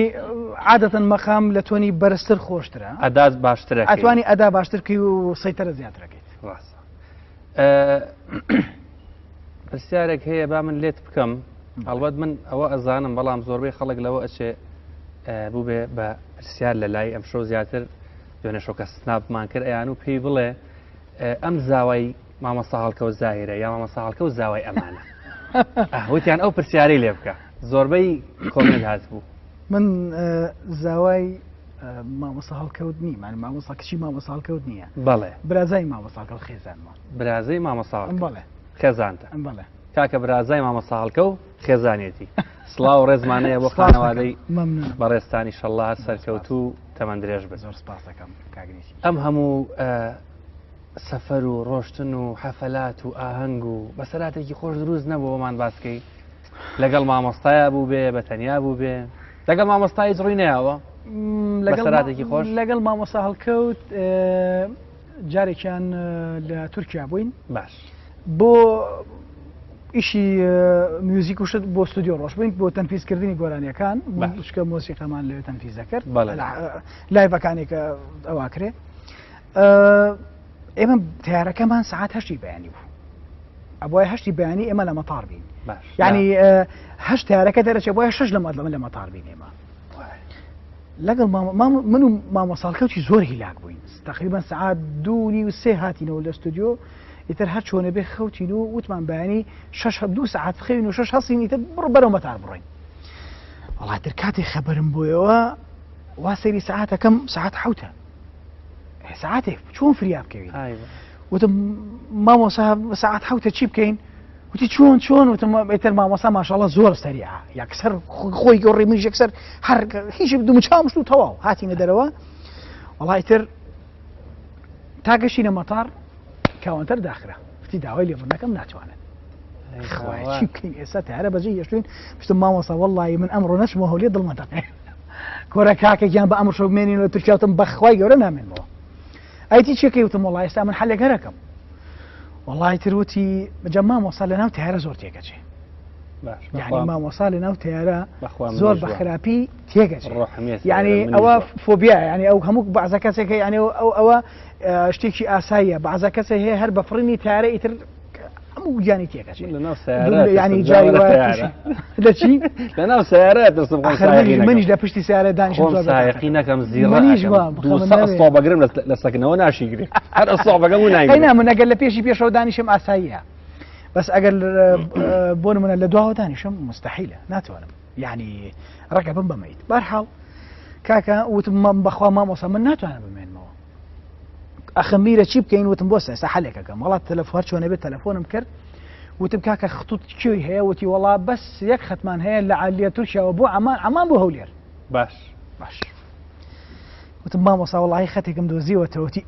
Speaker 2: عادەتەن مەقام لە تۆنی بەرزتر خۆشترە
Speaker 1: ئەداز باشترە
Speaker 2: ئەتوانی ئەدا باشترکەی و سەیتەرە زیاترەکەیت
Speaker 1: پرسیارێک هەیە با من لێت بکەم هەڵبەت من ئەوە ئەزانم بەڵام زۆربەی خەڵک لەوە ئەچێ بوو بێ بە پرسیار لە لای ئەم شەو زیاتر دوێنێ شۆکە سناپمان کرد ئەیان و پێی بڵێ ئەم زاوای مامەستا هەڵکە و زاهرە یا مامەستا هەڵکە و زاوای ئەمانە وتیان ئەو پرسیارەی لێ بکە زۆربەی کۆمنت هات بوو
Speaker 2: من زاوای مامۆستا هەڵکەوت نی مامۆستا کچی مامۆستا هەڵکەوت نییە
Speaker 1: بەڵێ
Speaker 2: برازای مامۆستاکە خێزانمان
Speaker 1: برازەی مامۆستا
Speaker 2: بەڵێ
Speaker 1: خێزانتە
Speaker 2: بەڵێ
Speaker 1: کاکە برازای مامۆستا هەڵکە و خێزانێتی سڵاو ڕێزمانەیە بۆ خانەوادەی بەڕێستانی شەڵڵا سەرکەوت و تەمەند درێژ بە
Speaker 2: زۆر سپاس دەکەم کاگنیشی
Speaker 1: ئەم هەموو سەفەر و ڕۆشتن و حەفەلات و ئاهەنگ و بەسەراتێکی خۆش دروست نەبووەمان باسکەی لەگەڵ مامۆستایە بوو بێ بە تەنیا بوو بێ لەگەڵ مامۆستای دڕووی نەیەوە بەسەراتێکی خۆش
Speaker 2: لەگەڵ مامۆستا هەڵکەوت جارێکیان لە تورکیا بووین
Speaker 1: باش
Speaker 2: بۆ ئیشی میوزیک وشت بۆ ستودیۆ ڕۆژ بووین بۆ تەنفیزکردنی گۆرانیەکان شکە مۆسیقەمان لەوێ تەنفیز دەکرد لایڤەکانێکە ئەوا کرێ ئێمە تیارەکەمان سعات هەشتی بەیانی بوو ئەبووە هەشتی بەیانی ئێمە لە مەتار بین یعنی هەشت تیارەکە دەرەچێت بۆیە شەش لە مەتار بین ئێمە لەگەڵ من و مامۆساڵکەوتی زۆر هیلاک بووین تقریبا سعات 2:03 هاتینەوە لە ستودیۆ ئیتر هەر چۆنە بێ خەوتین و وتمان بەیانی 2 ساعت خەوین و 6 هەڵسین ئیتر بڕ بەرەو مەتار بڕۆین وەڵا تر کاتێک خەبەرم بۆیەوە وا سەیری سعاتەکەم سعات حوتە سعاتێک چۆن فریا بکەوین وتم مامۆسا سعات حوتە چی بکەین وتی چۆن وتم ئیتر مامۆسا ماشەڵڵا زۆر سەریعە یەکسەر خۆی گەڕێ منیش یەکسەر هەر هیچ دوومچامشت و تەواو هاتینە دەرەوە وەڵا ئیتر تا گەشتینە مەتار کاوەنتەر داخرا وتی داوای لێبوردنەکەم ناتوانێت خوای چی بکەین ئێستا تیارە بەجێ هێشتوین پشتم مامۆسا وەڵڵی من ئەمڕۆ نەچمەوە هەولێر دڵمە دەقێ کۆرە کاکێکیان بە ئەمڕۆ بمێنینەوە تورکیاتم بەخوای گەورە نامێنمەوە ئایتی چێکەی وتم وەڵڵی ئێستا من حەلێگەرەکەم وەڵڵی تر وتی بەجە مامۆسا لەناو تیارە زۆر تێگەچێ یعنی مامۆسا لەناو تیارە زۆر بە خراپی تێگەچێ یعنی ئەوە فۆبیا یعنی ئەو هەموو بەعزە کەسێکە یعنی ئەوە شتێکی ئاساییە بەعزە کەسە هەیە هەر بە فڕینی تیارە ئیتر هەموو گیانی تێگەچێ ینی جای لەچی
Speaker 1: لەناو سیارە
Speaker 2: منیش لە پشتی سیارە
Speaker 1: دانیشقی نەکەم زیڕ بەگرم لە سەکنەوە ناشیگری هەر ئەسڵ بەگەم و
Speaker 2: ناینا من ئەگەر لە پێشی پێشەوە دانیشم ئاساییە بەس ئەگەر بۆ منە لە دواوە دانیشم مستحیلە ناتوانم یعنی ڕەکە بم بەمەیت بەرحاڵ کاکە وتم بەخوا مامۆسا من ناتوانم بمێنمەوە ئەخەمیرە چی بکەین وتم بۆ سێستا حەلێکەکەم وڵات تەلەفۆن چۆنە بێت تەلەفۆنم کرد وتم کاکە خطوط کوێی هەیە وتی وڵا بەس یەک خەتمان هەیە لە عالیە تورکیاوە بۆ عمان بۆ هەولێر
Speaker 1: باش
Speaker 2: باش وتم مامۆستا وڵی خەتێکم دۆزیوەتەوەتی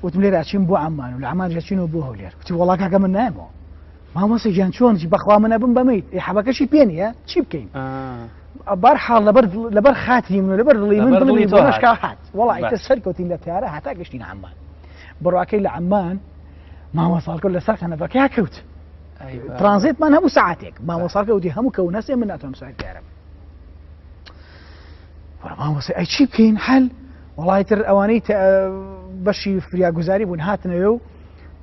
Speaker 2: وتم لێرە ئەچین بۆ عەمان و لە عەمان ئەچینەوە بۆ هەولێر وتی وەڵا کاکە من نایمەوە مامۆستا گیان چۆنی بەخوا منە بم بەمەیت حەبەکەشی پێ نییە چی بکەین بەرحاڵ لەبەر خاتری من لەبەر دڵی من بڵی تۆشکا هات وەڵا ئیتر سەرکەوتین لە تیارە هاتا گەشتین عەمان بڕواکەی لە عەمان مامۆستاکە لەسەر خەنەفەکەی کەوت ترانزیتمان هەموو ساعتێک مامۆستاکە وتی هەموو کەون هەستێ من ناتوانم سەر تیارە مامۆستا ئەی چی بکەین حەل وەڵای تر ئەوانەی بەشی فریاگوزاری بوون هاتنەوە و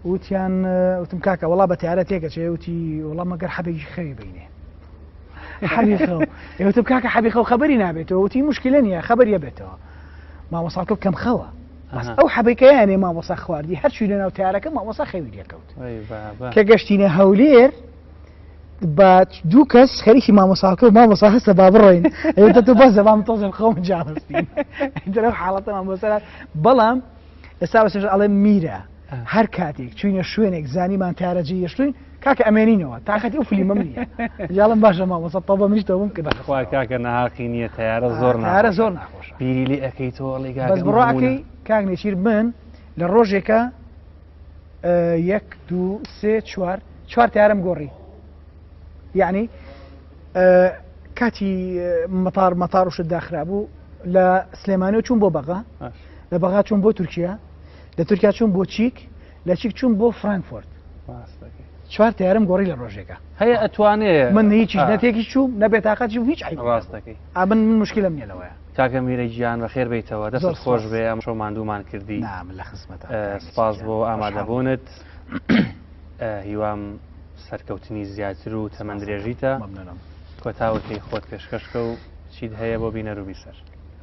Speaker 2: وتیان وتم کاکە وەڵا بە تیارە تێکەچێ وتی وەڵام مەگەر حەبێکی خەوی بینێ حەبیخەو وتم کاکە حەبیخەو خەبەری نابێتەوە وتی مشکلە نییە خەبەریە بێتەوە مامۆستاکە کەم خەوە ئەو حەبەکەیانێ مامۆستا خواردی هەرچی لە ناو تیارەکە مامۆستا خەوی لێکەوت کە گەشتینە هەولێر بە دوو کەس خەریکی مامۆستاکە و مامۆستا هەستە با بڕۆین ئێوە تۆ بەس دەبام تۆزم خەوم جاهەستین لەو حاڵەتە مامۆستا بەڵام ئێستا بەسێژ ئەڵێ میرە هەر کاتێک چوینە شوێنێک زانیمان تارەجی یەشتوین کاکە ئەمێنینەوە تاقەتی ئەو فیلمەم نییە جاڵم باشە مامۆستا تۆ بە منیش تەوەم کردە
Speaker 1: خوا کاکە نەهاقی نییە تیارە زۆر
Speaker 2: تیارە زۆر ناخۆشە
Speaker 1: بیری لێ ئەەکەیتەوە
Speaker 2: بەس بڕواکەی کاک نێچیر من لە ڕۆژێکە 1 2 3 4 تیارم گۆڕی یعنی کاتی مەتار وشت داخرا بوو لە سلێمانیەوە چوون بۆ بەغا لە بەغا چوون بۆ تورکیا لە تورکیا چوون بۆ چیک لە چیک چوون بۆ فرانکفورت 4 تیارم گۆڕی لە ڕۆژێکە
Speaker 1: هەیە ئەتوانێ
Speaker 2: من هیچ نەتێکی چوو نەبێت تااقەتی و هیچ
Speaker 1: ڕاستەکەی
Speaker 2: من مشکلم نیە لەوەیە
Speaker 1: کاکە میرە گیان بەخێر بیتەوە دەست خۆش بێ ئەم شۆ ماندوومان کردی
Speaker 2: لە خزمەت
Speaker 1: سپاس بۆ ئامادەبوونت هیوام سەرکەوتنی زیاتر و تەمەندرێژیتە کۆتاوەکەی خۆت پێشکەشکە و چیت هەیە بۆ بینەر و بیسەر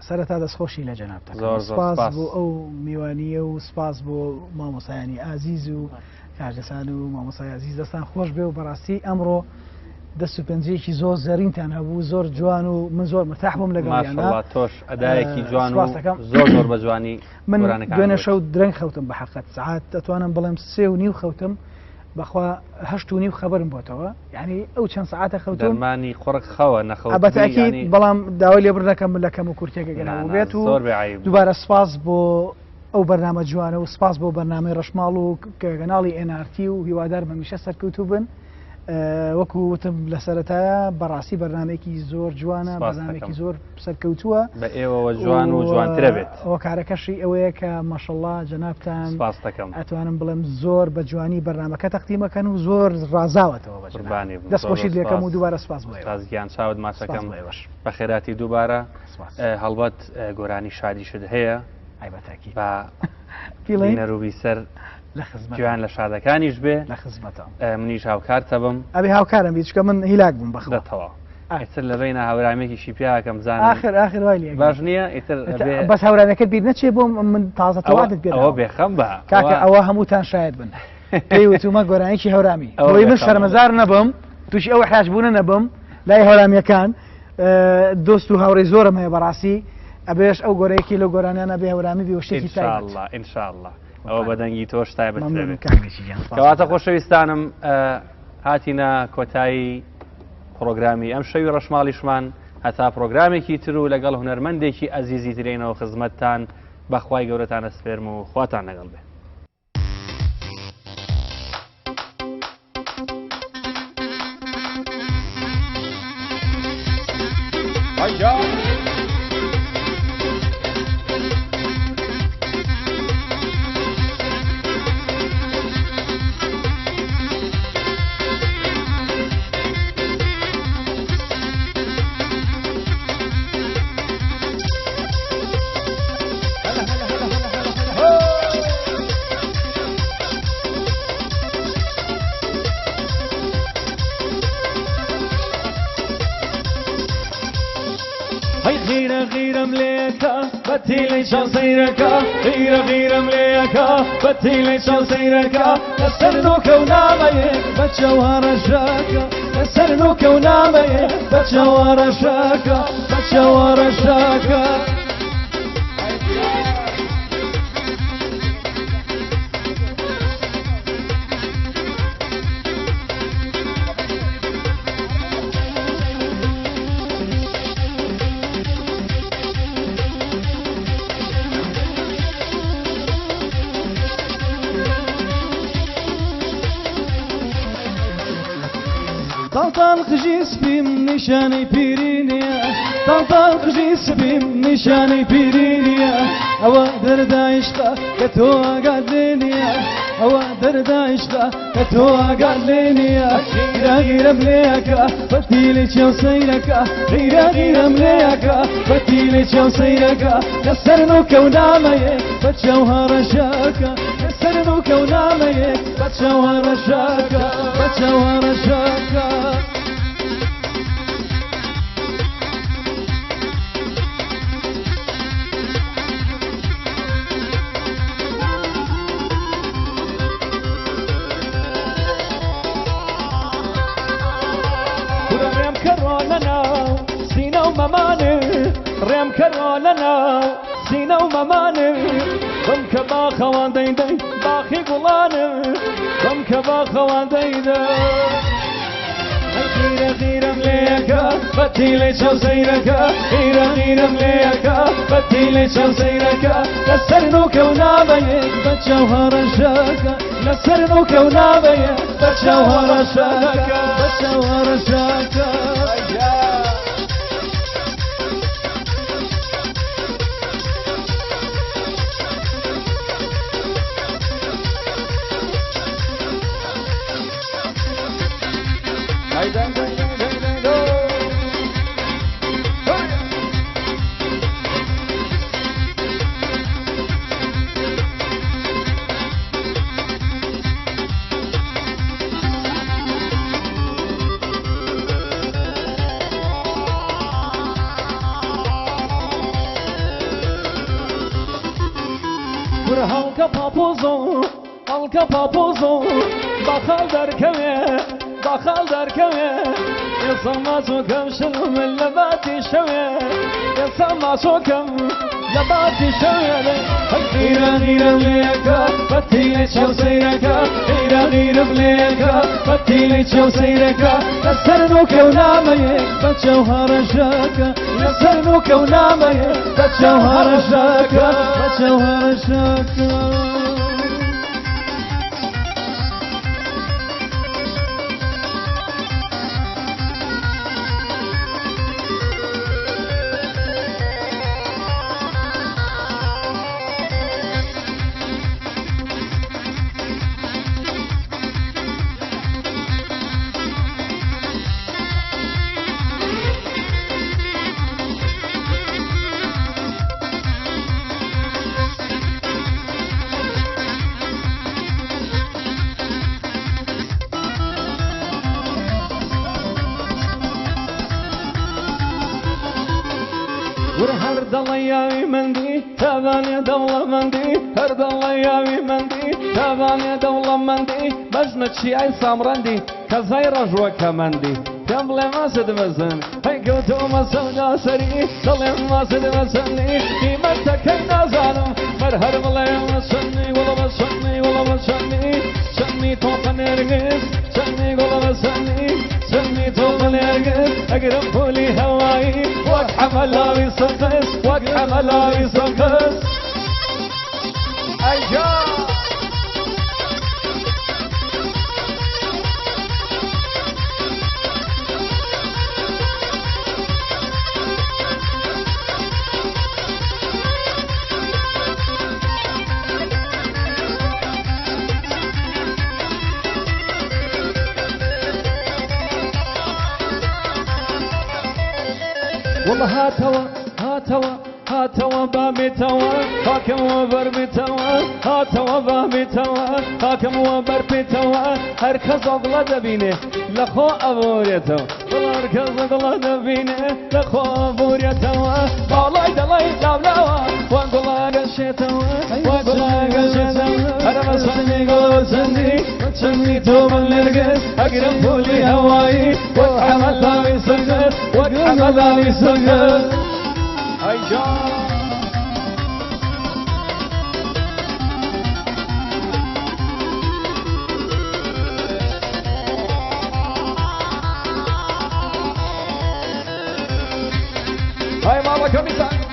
Speaker 2: سەرەتا دەستخۆشی لە جەنابتە
Speaker 1: سپاس
Speaker 2: بۆ ئەو میوانیە و سپاس بۆ مامۆسایانی ئازیز و کارلەسان و مامۆسای ئازیز دەستان خۆش بێ و بەڕاستی ئەمڕۆ دەست و پەنجەیەکی زۆر زەرینتان هەبوو زۆر جوان و من زۆر مرتاح بووم لەگەڵیانە
Speaker 1: تۆش ئەدایەکی جوان و زۆر بە جوانی
Speaker 2: من دوێنێ شەو درەنگ خەوتم بە حەقەت سعات دەتوانم بڵێم 3:30 خەوتم بەخوا 8:30 خەبەرم بۆتەوە یعنی ئەو چەند سعاتە خەوتم
Speaker 1: دەرمانی خوڕک خەوە نەخەوت
Speaker 2: بەتاکید بەڵام داوای لێ بڕەکەم لە کەم و کورتێکە گەناو بێت و دووبارە سپاس بۆ ئەو بەرنامە جوانە و سپاس بۆ بەرنامەی ڕەشماڵ و کەناڵی NRT و هیوادار بەمیشە سەرکەوتوو بن وەکو وتم لە سەرەتایە بەڕاستی بەرنامێکی زۆر جوانە بەرنامێکی زۆر سەرکەوتووە
Speaker 1: بە ئێوەوە جوان و جوانترە بێت
Speaker 2: ئەوە کارەکەشی ئەوەیە کە ماشەڵڵا جەنابتان
Speaker 1: سپاس دەکەم
Speaker 2: ئەتوانم بڵێم زۆر بە جوانی بەرنامەکە تەقدیمەکەن و زۆر ڕازاوەتەوە بە دەستخۆشی دەکەم و دووبارە سپاس بۆ
Speaker 1: گیان چاوت ماسەکەم بە خێراتی دووبارە هەڵبەت گۆرانی شادیشت هەیە بە بینەر و بیسەر گویان لە شادەکانیش بێ
Speaker 2: لە خزمەتە
Speaker 1: منیش هاوکارتە بم
Speaker 2: ئەبێ هاوکارم بیچکە من هیلاک بووم
Speaker 1: بەخدەتەوە ئیتر لە بینە هاورامێکیشی پیاکەم زانم
Speaker 2: آخر وای
Speaker 1: باش نییە ئیتر
Speaker 2: بەس هاورانەکەت بیر نەچێ بۆ من تازە تەواتت بێت
Speaker 1: ئەوە بێخەم بە
Speaker 2: کاکە ئەوە هەمووتان شاید بن پێی وتومە گۆرانێکی هەورامی ئەوەی من شەرمەزار نەبم تووشی ئەوە حاجبوونە نەبم لای هەورامیەکان دۆست و هاوڕێی زۆرم هەیە بەڕاستی ئەبێش ئەو گۆرەیەکی لە گۆرانیانە بێ هەورامی بێ شتێکی
Speaker 1: تایبەت ئینشاءالله ئەوە بەدەنگی تۆش تایبەت کەواتە خۆشەویستانم هاتینە کۆتایی پرۆگرامی ئەم شەوی ڕەشماڵیشمان هەتا پرۆگرامێکی تر و لەگەڵ هونەرمەندێکی ئەزیزی ترێنەوە خزمەتتان بەخوای گەورەتانە سپێرم و خواتان لەگەڵ بێ.
Speaker 3: غيرم ليكا بتيلي شان سيركا غيرم ليكا بتيلي شان سيركا لسرنوك ونامي بتشوار الشاكا لسرنوك ونامي بتشوار الشاكا طال خجي سبيم نشاني بيرينيا طال خجي سبيم نشاني بيرينيا أوا دردا عشقا كتوا قالينيا أوا دردا عشقا كتوا قالينيا غير مليكا فتيلي تشو سيركا غير مليكا فتيلي تشو سيركا كسرنو كونامي فتشوها رشاكا كسرنو كونامي فتشوها رشاكا فتشوها رشاكا ريم كرولنا سينا ومماني ريم كرولنا سينا ومماني ضم كبا خوان ديدي باخي قلاني ضم كبا خوان ديدي غير مليكا فتيلي شو سيركا غير مليكا فتيلي شو سيركا لسرنو كوناميك بتشوها رشاكا لسرنو كوناميك بتشوها رشاكا بتشوها رشاكا halka papuzo bakal derkeve يسمى سوكم شنو من لباتي شوي يسمى سوكم لباتي شوي غير مليكا فتيلي شو سيركا غير مليكا فتيلي شو سيركا لسرنو كونامي بتشوها رشاكا لسرنو كونامي بتشوها رشاكا بتشوها رشاكا هر دڵیاوی مندی تابانێ دەوڵەمەندی هەر دڵیاوی مندی تابانێ دەوڵەمەندی بەژنە چیای سامڕەندی کەزای ڕەژوە کەمەندی پێم بڵێ ماست مەزن هەی کەوتۆمە سەودا سەری دڵێم ماست مەزنی قیمەتەکەی نازانم بەر هەر بڵێ مەچەندی وڵە بەچەندی وڵە بەچەندی چەندی تۆقە نێرگز چەندی گوڵە بەچەندی چەندی تۆقە نێرگز ئەگرم پۆلی هەوایی وەک حەمەلاوی سەقس وەک حەمەلاوی سەقس ئەیجا والله هاتوا بابي توا حاكم وبربي توا هاتوا بابي توا حاكم وبربي توا هركز أغلى دبينه لخو أبوريتوا هركز أغلى دبينه لخو أبوريتوا بالاي دلاي دابلاوا وانقلا قشيتوا وانقلا قشيتوا أنا مسني قوسني مسني توب النرجس أقرب بولي هواي وحمل لاوي سجد وحمل لاوي سجد أي جان هاي ماما كميسان